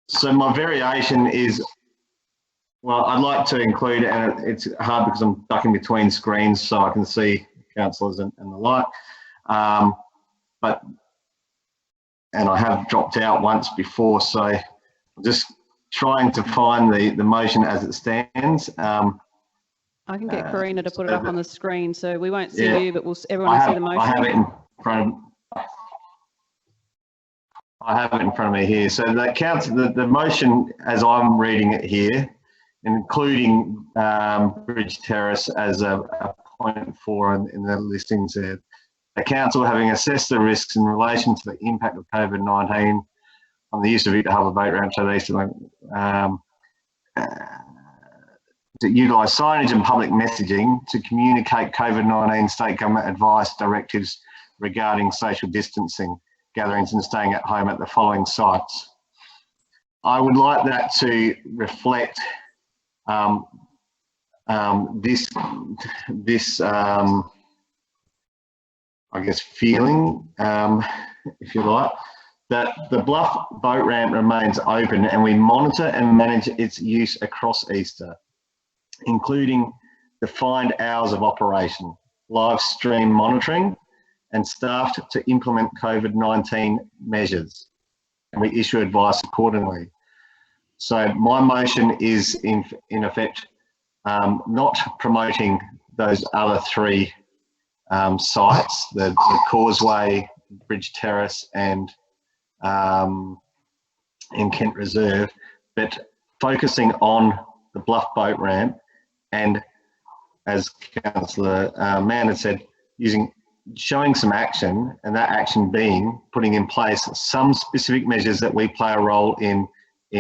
So my variation is, well, I'd like to include, and it's hard because I'm ducking between screens so I can see councillors and the like. And I have dropped out once before, so I'm just trying to find the motion as it stands. I can get Karina to put it up on the screen, so we won't see Yeah. you, but everyone will see the motion. I have it in front of me here. So the motion, as I'm reading it here, including Bridge Terrace as a point 4 in the listings there. The council, having assessed the risks in relation to the impact of COVID-19 on the use of Victor Harbour boat ramps at Eastern, to utilise signage and public messaging to communicate COVID-19 state government advice directives regarding social distancing, gatherings and staying at home at the following sites. I would like that to reflect this I guess feeling, if you like, that the Bluff boat ramp remains open and we monitor and manage its use across Easter, including defined hours of operation, live stream monitoring, and staffed to implement COVID-19 measures. And we issue advice accordingly. So my motion is in effect not promoting those other 3 sites, the Causeway, Bridge Terrace and in Kent Reserve, but focusing on the Bluff boat ramp, and as Councillor Mann had said, showing some action, and that action being putting in place some specific measures that we play a role in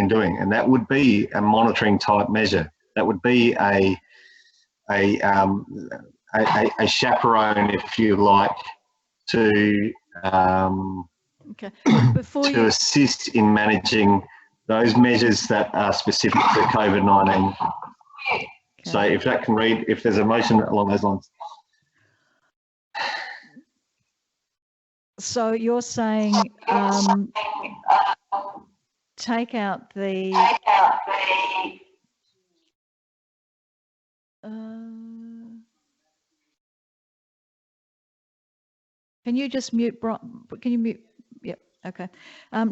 doing, and that would be a monitoring type measure. That would be a chaperone, if you like, to Okay. Before to assist in managing those measures that are specific to COVID-19. Okay. So if that can read, if there's a motion along those lines. So you're saying take out the can you just mute, can you mute? Yep, okay.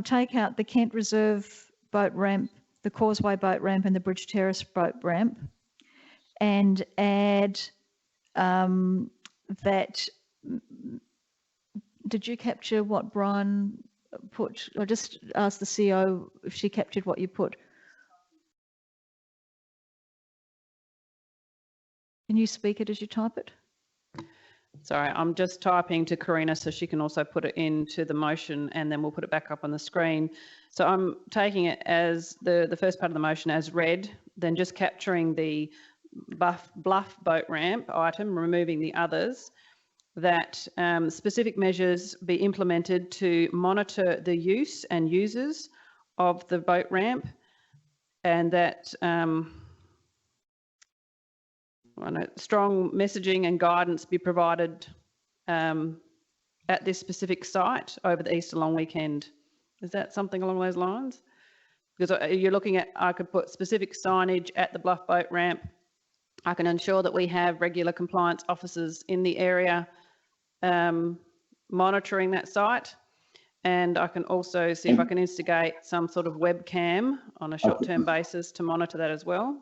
Take out the Kent Reserve boat ramp, the Causeway boat ramp and the Bridge Terrace boat ramp, and add that, did you capture what Brian put? I just asked the CEO if she captured what you put. Can you speak it as you type it? Sorry, I'm just typing to Karina so she can also put it into the motion, and then we'll put it back up on the screen. So I'm taking it as the first part of the motion as read, then just capturing the Bluff boat ramp item, removing the others, that specific measures be implemented to monitor the use and users of the boat ramp, and that strong messaging and guidance be provided at this specific site over the Easter long weekend. Is that something along those lines? Because you're looking at, I could put specific signage at the Bluff Boat Ramp. I can ensure that we have regular compliance officers in the area monitoring that site. And I can also see if I can instigate some sort of webcam on a short-term basis to monitor that as well.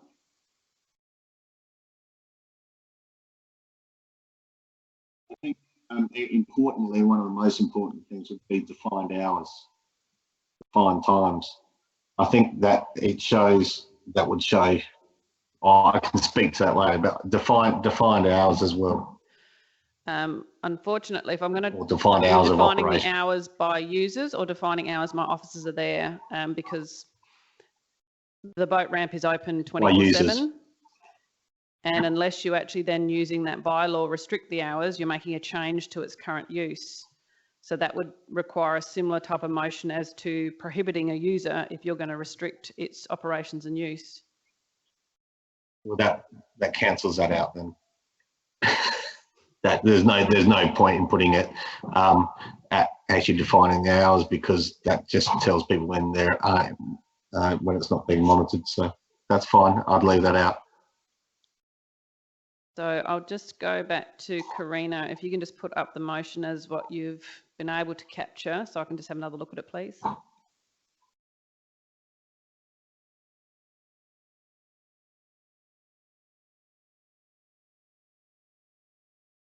I think importantly, one of the most important things would be defined hours, defined times. I think that it shows, that would show, I can speak to that later, but defined hours as well. Unfortunately, if I'm going to define hours of defining operation. the hours by users or defining hours my officers are there, because the boat ramp is open 24/7. And unless you actually then using that bylaw restrict the hours, you're making a change to its current use. So that would require a similar type of motion as to prohibiting a user if you're going to restrict its operations and use. Well, that cancels that out then. That there's no point in putting it at actually defining the hours, because that just tells people when they're when it's not being monitored. So that's fine. I'd leave that out. So I'll just go back to Karina. If you can just put up the motion as what you've been able to capture, so I can just have another look at it, please.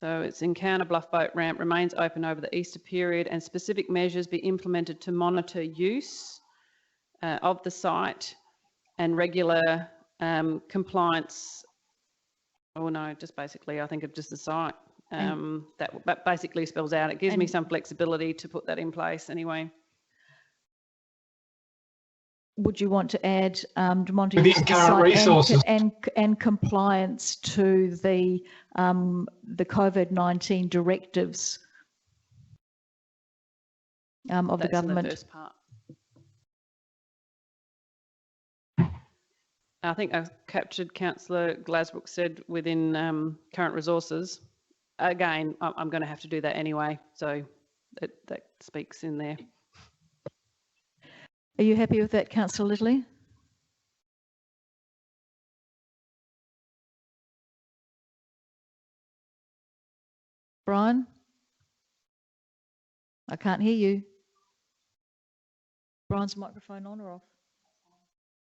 So it's Encounter Bluff Boat Ramp remains open over the Easter period, and specific measures be implemented to monitor use of the site and regular compliance. Oh no, just basically, I think of just the site. That basically spells out. It gives me some flexibility to put that in place anyway. Would you want to add Within current resources and compliance to the COVID-19 directives of the government? In the first part. I think I've captured Councillor Glasbrook said within current resources. Again, I'm going to have to do that anyway, so that speaks in there. Are you happy with that, Councillor Littley? Brian? I can't hear you. Brian's microphone on or off?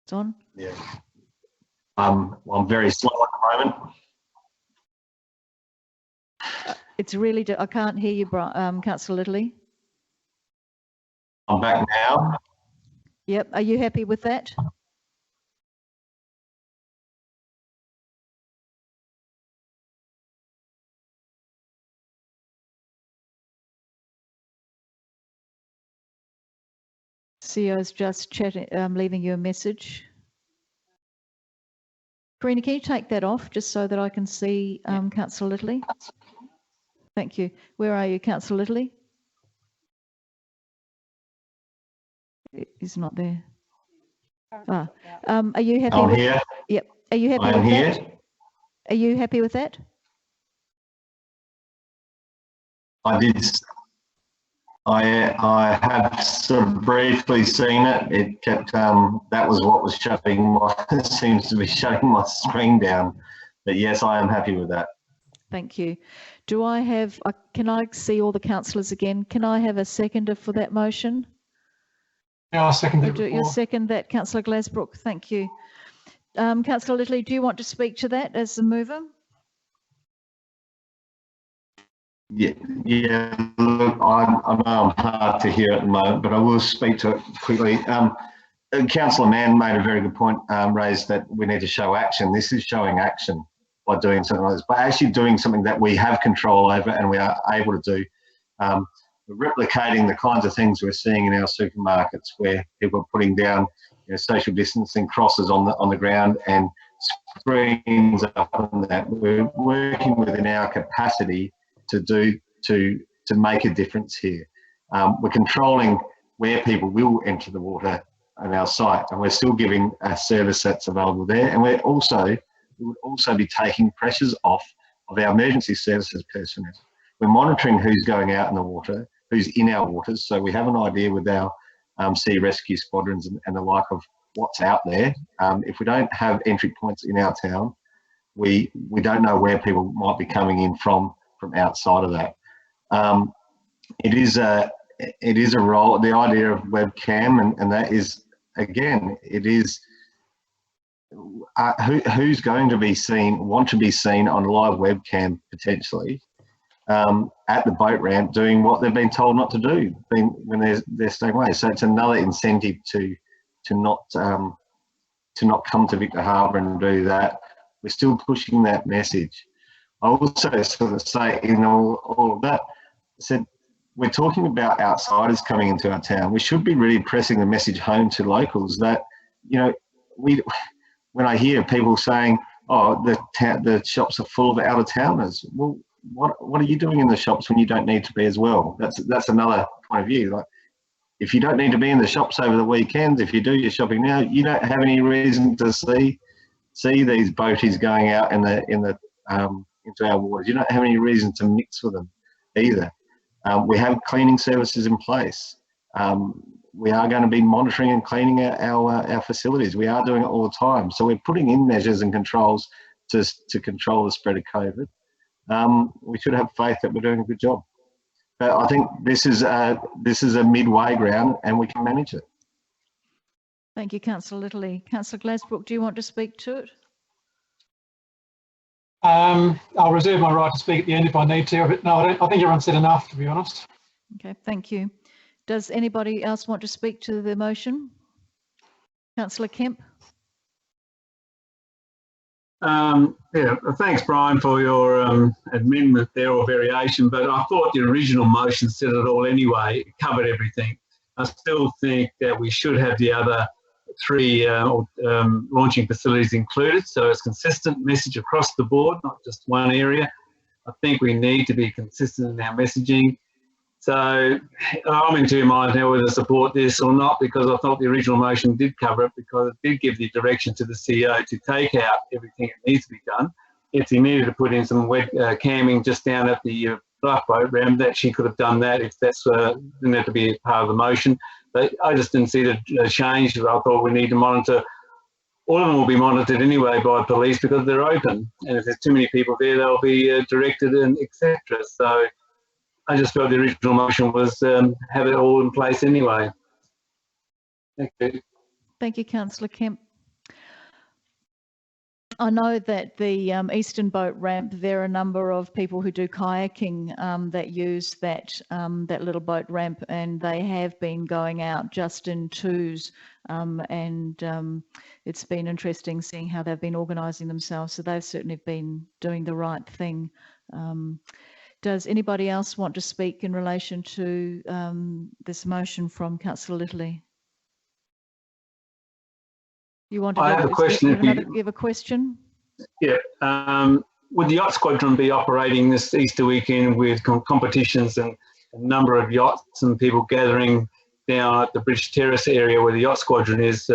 It's on? Yeah. I'm very slow at the moment. It's really, I can't hear you, Councillor Littley. I'm back now. Yep. Are you happy with that? CEO's just chatting, leaving you a message. Karina, can you take that off just so that I can see Councillor Littley? Thank you. Where are you, Councillor Littley? He's not there. Are you happy? I'm here. Yep. Are you happy I am with here. that? Are you happy with that? I did. I have sort of briefly seen it. It kept, that was what was shutting my, seems to be shutting my screen down. But yes, I am happy with that. Thank you. Do I have, can I see all the councillors again? Can I have a seconder for that motion? Yeah, I'll second it. You second that, Councillor Glasbrook. Thank you. Councillor Littley, do you want to speak to that as the mover? Yeah, look, I know I'm hard to hear at the moment, but I will speak to it quickly. Councillor Mann made a very good point, raised that we need to show action. This is showing action by doing something like this, but actually doing something that we have control over and we are able to do. Replicating the kinds of things we're seeing in our supermarkets where people are putting down social distancing crosses on the ground and screens up on that. We're working within our capacity to make a difference here. We're controlling where people will enter the water on our site, and we're still giving a service that's available there. And we would also be taking pressures off of our emergency services personnel. We're monitoring who's going out in the water, who's in our waters, so we have an idea with our sea rescue squadrons and the like of what's out there. If we don't have entry points in our town, we don't know where people might be coming in from outside of that. It is a role, the idea of webcam, and that is, again, it is who's going to be want to be seen on live webcam potentially at the boat ramp doing what they've been told not to do when they're staying away. So it's another incentive to not come to Victor Harbour and do that. We're still pushing that message. I also sort of say in all of that, I said, we're talking about outsiders coming into our town. We should be really pressing the message home to locals that, you know, when I hear people saying, oh, the shops are full of out-of-towners, well, what are you doing in the shops when you don't need to be as well? That's another point of view. Like, if you don't need to be in the shops over the weekends, if you do your shopping now, you don't have any reason to see these boaties going out into our waters. You don't have any reason to mix with them either. We have cleaning services in place. We are going to be monitoring and cleaning our facilities. We are doing it all the time. So we're putting in measures and controls to control the spread of COVID. We should have faith that we're doing a good job. But I think this is a midway ground, and we can manage it. Thank you, Councillor Littley. Councillor Glasbrook, do you want to speak to it? I'll reserve my right to speak at the end if I need to, but no, I think everyone said enough, to be honest. Okay, thank you. Does anybody else want to speak to the motion? Councillor Kemp? Yeah, thanks, Brian, for your amendment there, or variation, but I thought the original motion said it all anyway. It covered everything. I still think that we should have the other three launching facilities included, so it's consistent message across the board, not just one area. I think we need to be consistent in our messaging. So I'm in two minds now whether to support this or not, because I thought the original motion did cover it, because it did give the direction to the CEO to take out everything that needs to be done. If he needed to put in some wet camming just down at the Bluff boat ramp, that she could have done that if that's didn't have to be part of the motion. But I just didn't see the change. I thought we need to monitor. All of them will be monitored anyway by police because they're open, and if there's too many people there, they'll be directed and etc. So I just felt the original motion was have it all in place anyway. Thank you. Thank you, Councillor Kemp. I know that the Eastern Boat Ramp, there are a number of people who do kayaking that use that little boat ramp, and they have been going out just in twos, and it's been interesting seeing how they've been organising themselves. So they've certainly been doing the right thing. Does anybody else want to speak in relation to this motion from Councillor Littley? You want to I have a question. Give a question? Yeah. Would the yacht squadron be operating this Easter weekend with competitions and a number of yachts and people gathering down at the Bridge Terrace area where the yacht squadron is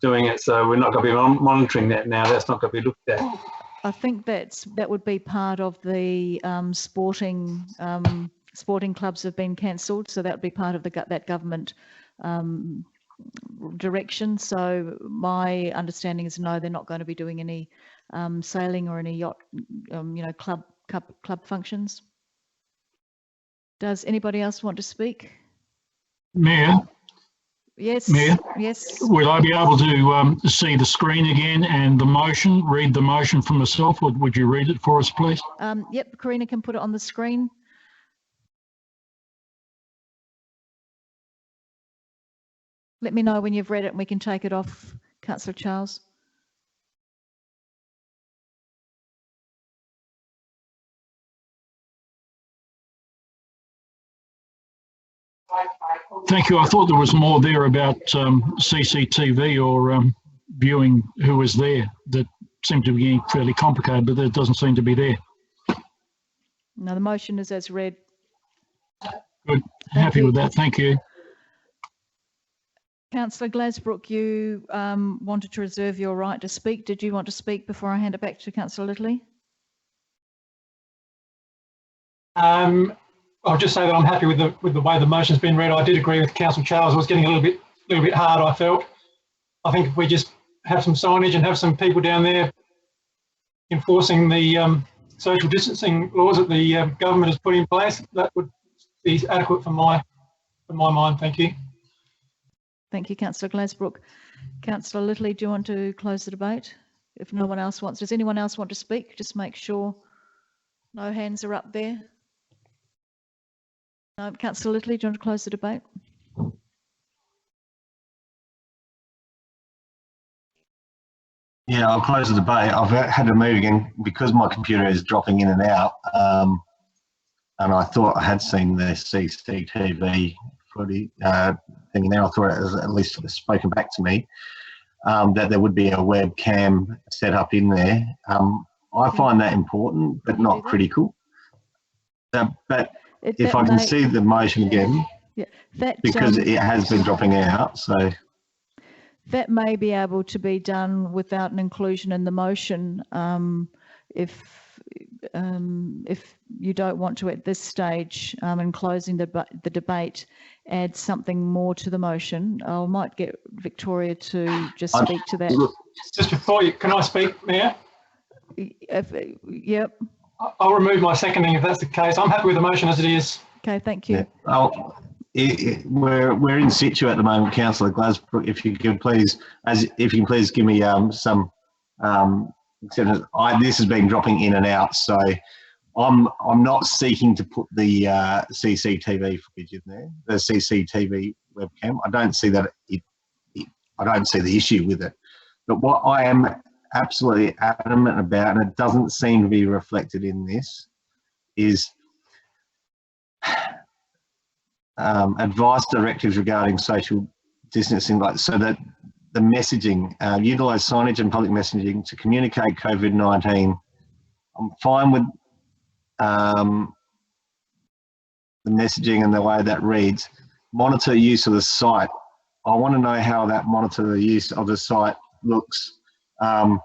doing it? So we're not going to be monitoring that now. That's not going to be looked at. I think that would be part of the sporting clubs have been cancelled, so that would be part of that government direction. So my understanding is no, they're not going to be doing any sailing or any yacht, club functions. Does anybody else want to speak? Mayor? Yes. Mayor? Yes. Will I be able to see the screen again and the motion, read the motion for myself, or would you read it for us, please? Yep, Karina can put it on the screen. Let me know when you've read it and we can take it off, Councillor Charles. Thank you. I thought there was more there about CCTV or viewing who was there. That seemed to be getting fairly complicated, but that doesn't seem to be there. No, the motion is as read. Good. Happy with that. Thank you. Councillor Glasbrook, you wanted to reserve your right to speak. Did you want to speak before I hand it back to Councillor Littley? I'll just say that I'm happy with the way the motion's been read. I did agree with Councillor Charles. It was getting a little bit hard, I felt. I think if we just have some signage and have some people down there enforcing the social distancing laws that the government has put in place, that would be adequate for my mind. Thank you. Thank you, Councillor Glasbrook. Councillor Littley, do you want to close the debate? If no one else wants, does anyone else want to speak? Just make sure no hands are up there. No, Councillor Littley, do you want to close the debate? Yeah, I'll close the debate. I've had to move again because my computer is dropping in and out. And I thought I had seen the CCTV footage thing there. I thought it was at least spoken back to me that there would be a webcam set up in there. I find that important, but not critical. But if I can see the motion again, yeah, because it has been dropping out, so. That may be able to be done without an inclusion in the motion if you don't want to at this stage in closing the debate add something more to the motion. I might get Victoria to just speak to that. Just before you, can I speak, Mayor? Yep. I'll remove my seconding if that's the case. I'm happy with the motion as it is. Okay, thank you. Yeah. We're in situ at the moment, Councillor Glasbrook. If you can please, give me some acceptance. This has been dropping in and out, so I'm not seeking to put the CCTV footage in there, the CCTV webcam. I don't see that I don't see the issue with it. But what I am absolutely adamant about, and it doesn't seem to be reflected in this, is advice directives regarding social distancing, so that the messaging, utilise signage and public messaging to communicate COVID-19. I'm fine with the messaging and the way that reads. Monitor use of the site. I want to know how that monitor the use of the site looks. Can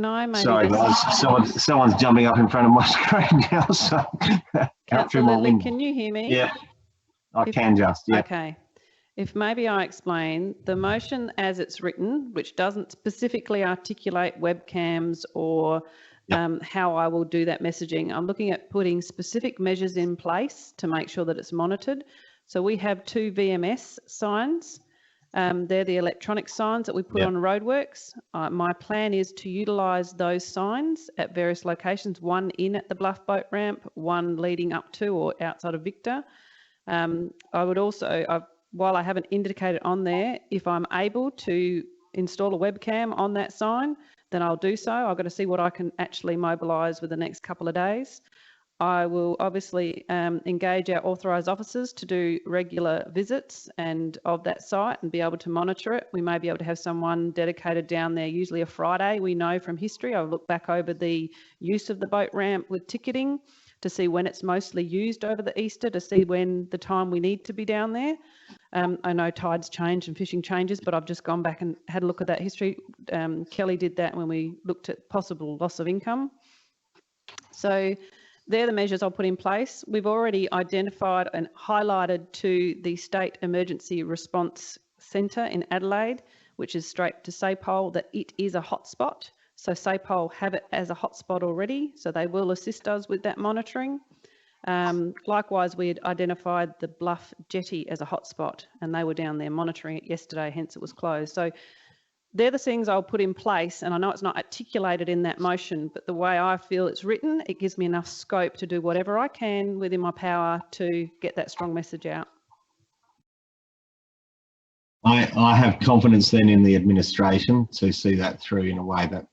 I maybe... Sorry guys, someone's jumping up in front of my screen now, so... Councillor Littley, can you hear me? Yeah, I can just, yeah. Okay. If maybe I explain, the motion as it's written, which doesn't specifically articulate webcams or how I will do that messaging, I'm looking at putting specific measures in place to make sure that it's monitored. So we have 2 VMS signs. They're the electronic signs that we put on roadworks. My plan is to utilise those signs at various locations, one in at the Bluff Boat Ramp, one leading up to or outside of Victor. I would also, while I haven't indicated on there, if I'm able to install a webcam on that sign, then I'll do so. I've got to see what I can actually mobilise with the next couple of days. I will obviously engage our authorised officers to do regular visits of that site and be able to monitor it. We may be able to have someone dedicated down there, usually a Friday. We know from history, I'll look back over the use of the boat ramp with ticketing to see when it's mostly used over the Easter, to see when the time we need to be down there. I know tides change and fishing changes, but I've just gone back and had a look at that history. Kelly did that when we looked at possible loss of income. So they're the measures I'll put in place. We've already identified and highlighted to the State Emergency Response Centre in Adelaide, which is straight to SAPOL, that it is a hotspot. So SAPOL have it as a hotspot already, so they will assist us with that monitoring. Likewise, we had identified the Bluff Jetty as a hotspot, and they were down there monitoring it yesterday, hence it was closed. So they're the things I'll put in place, and I know it's not articulated in that motion, but the way I feel it's written, it gives me enough scope to do whatever I can within my power to get that strong message out. I have confidence then in the administration to see that through in a way that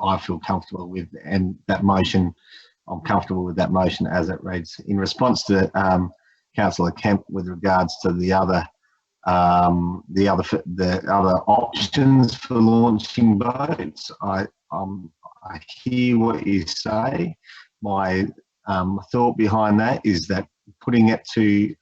I feel comfortable with, and that motion, I'm comfortable with that motion as it reads. In response to Councillor Kemp with regards to the other options for launching boats, I hear what you say. My thought behind that is that putting it to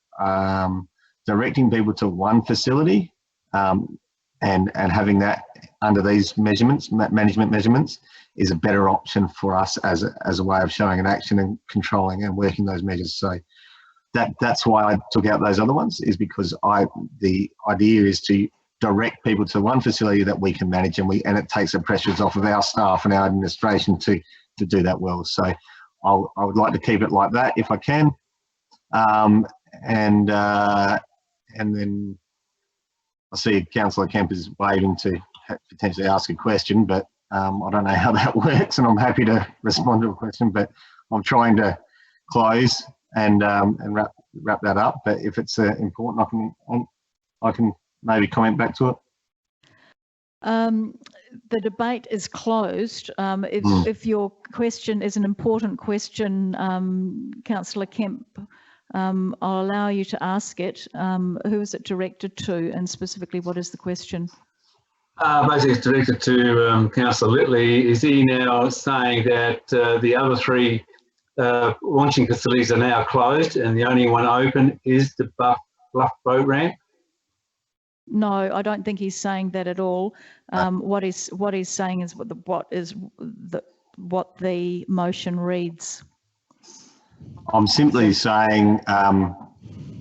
directing people to one facility and having that under these management measurements is a better option for us as a way of showing an action and controlling and working those measures. So that's why I took out those other ones, is because the idea is to direct people to one facility that we can manage, and it takes the pressures off of our staff and our administration to do that well. So I would like to keep it like that if I can, and then I see Councillor Kemp is waving to potentially ask a question, but I don't know how that works, and I'm happy to respond to a question, but I'm trying to close and wrap that up. But if it's important, I can maybe comment back to it. The debate is closed. If your question is an important question, Councillor Kemp, I'll allow you to ask it. Who is it directed to, and specifically what is the question? Basically, it's directed to Councillor Littley. Is he now saying that the other three launching facilities are now closed and the only one open is the Bluff boat ramp? No, I don't think he's saying that at all. What he's saying is what the motion reads. I'm simply saying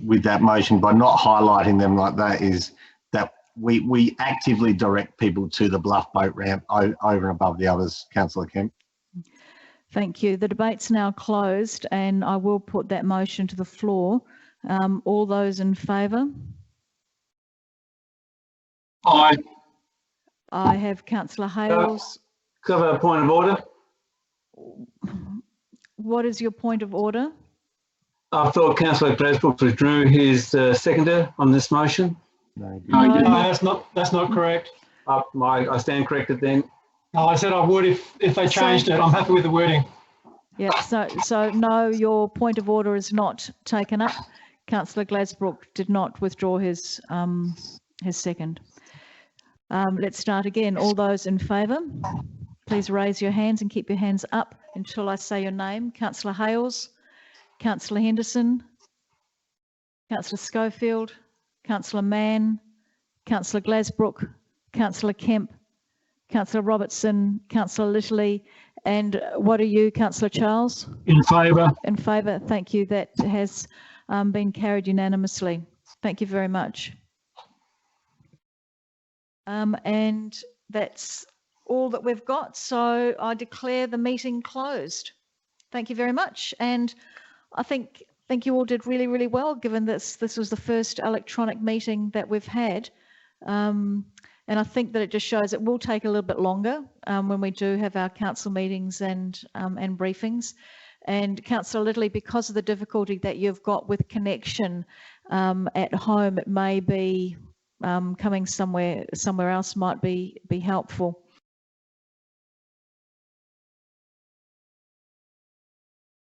with that motion, by not highlighting them like that, is that we actively direct people to the Bluff boat ramp over and above the others, Councillor Kemp. Thank you. The debate's now closed, and I will put that motion to the floor. All those in favour? Aye. I have Councillor Hales. Could I have a point of order? What is your point of order? I thought Councillor Glasbrook withdrew his seconder on this motion. No, that's not correct. I stand corrected then. No, I said I would if they changed it. I'm happy with the wording. Yeah, so no, your point of order is not taken up. Councillor Glasbrook did not withdraw his second. Let's start again. All those in favour, please raise your hands and keep your hands up until I say your name. Councillor Hales, Councillor Henderson, Councillor Schofield, Councillor Mann, Councillor Glasbrook, Councillor Kemp, Councillor Robertson, Councillor Littley, and what are you, Councillor Charles? In favour. In favour, thank you. That has been carried unanimously. Thank you very much. And that's all that we've got. So I declare the meeting closed. Thank you very much. And I think you all did really, really well, given this was the first electronic meeting that we've had. And I think that it just shows it will take a little bit longer when we do have our council meetings and briefings. And Councillor Littley, because of the difficulty that you've got with connection at home, it may be coming somewhere else might be helpful.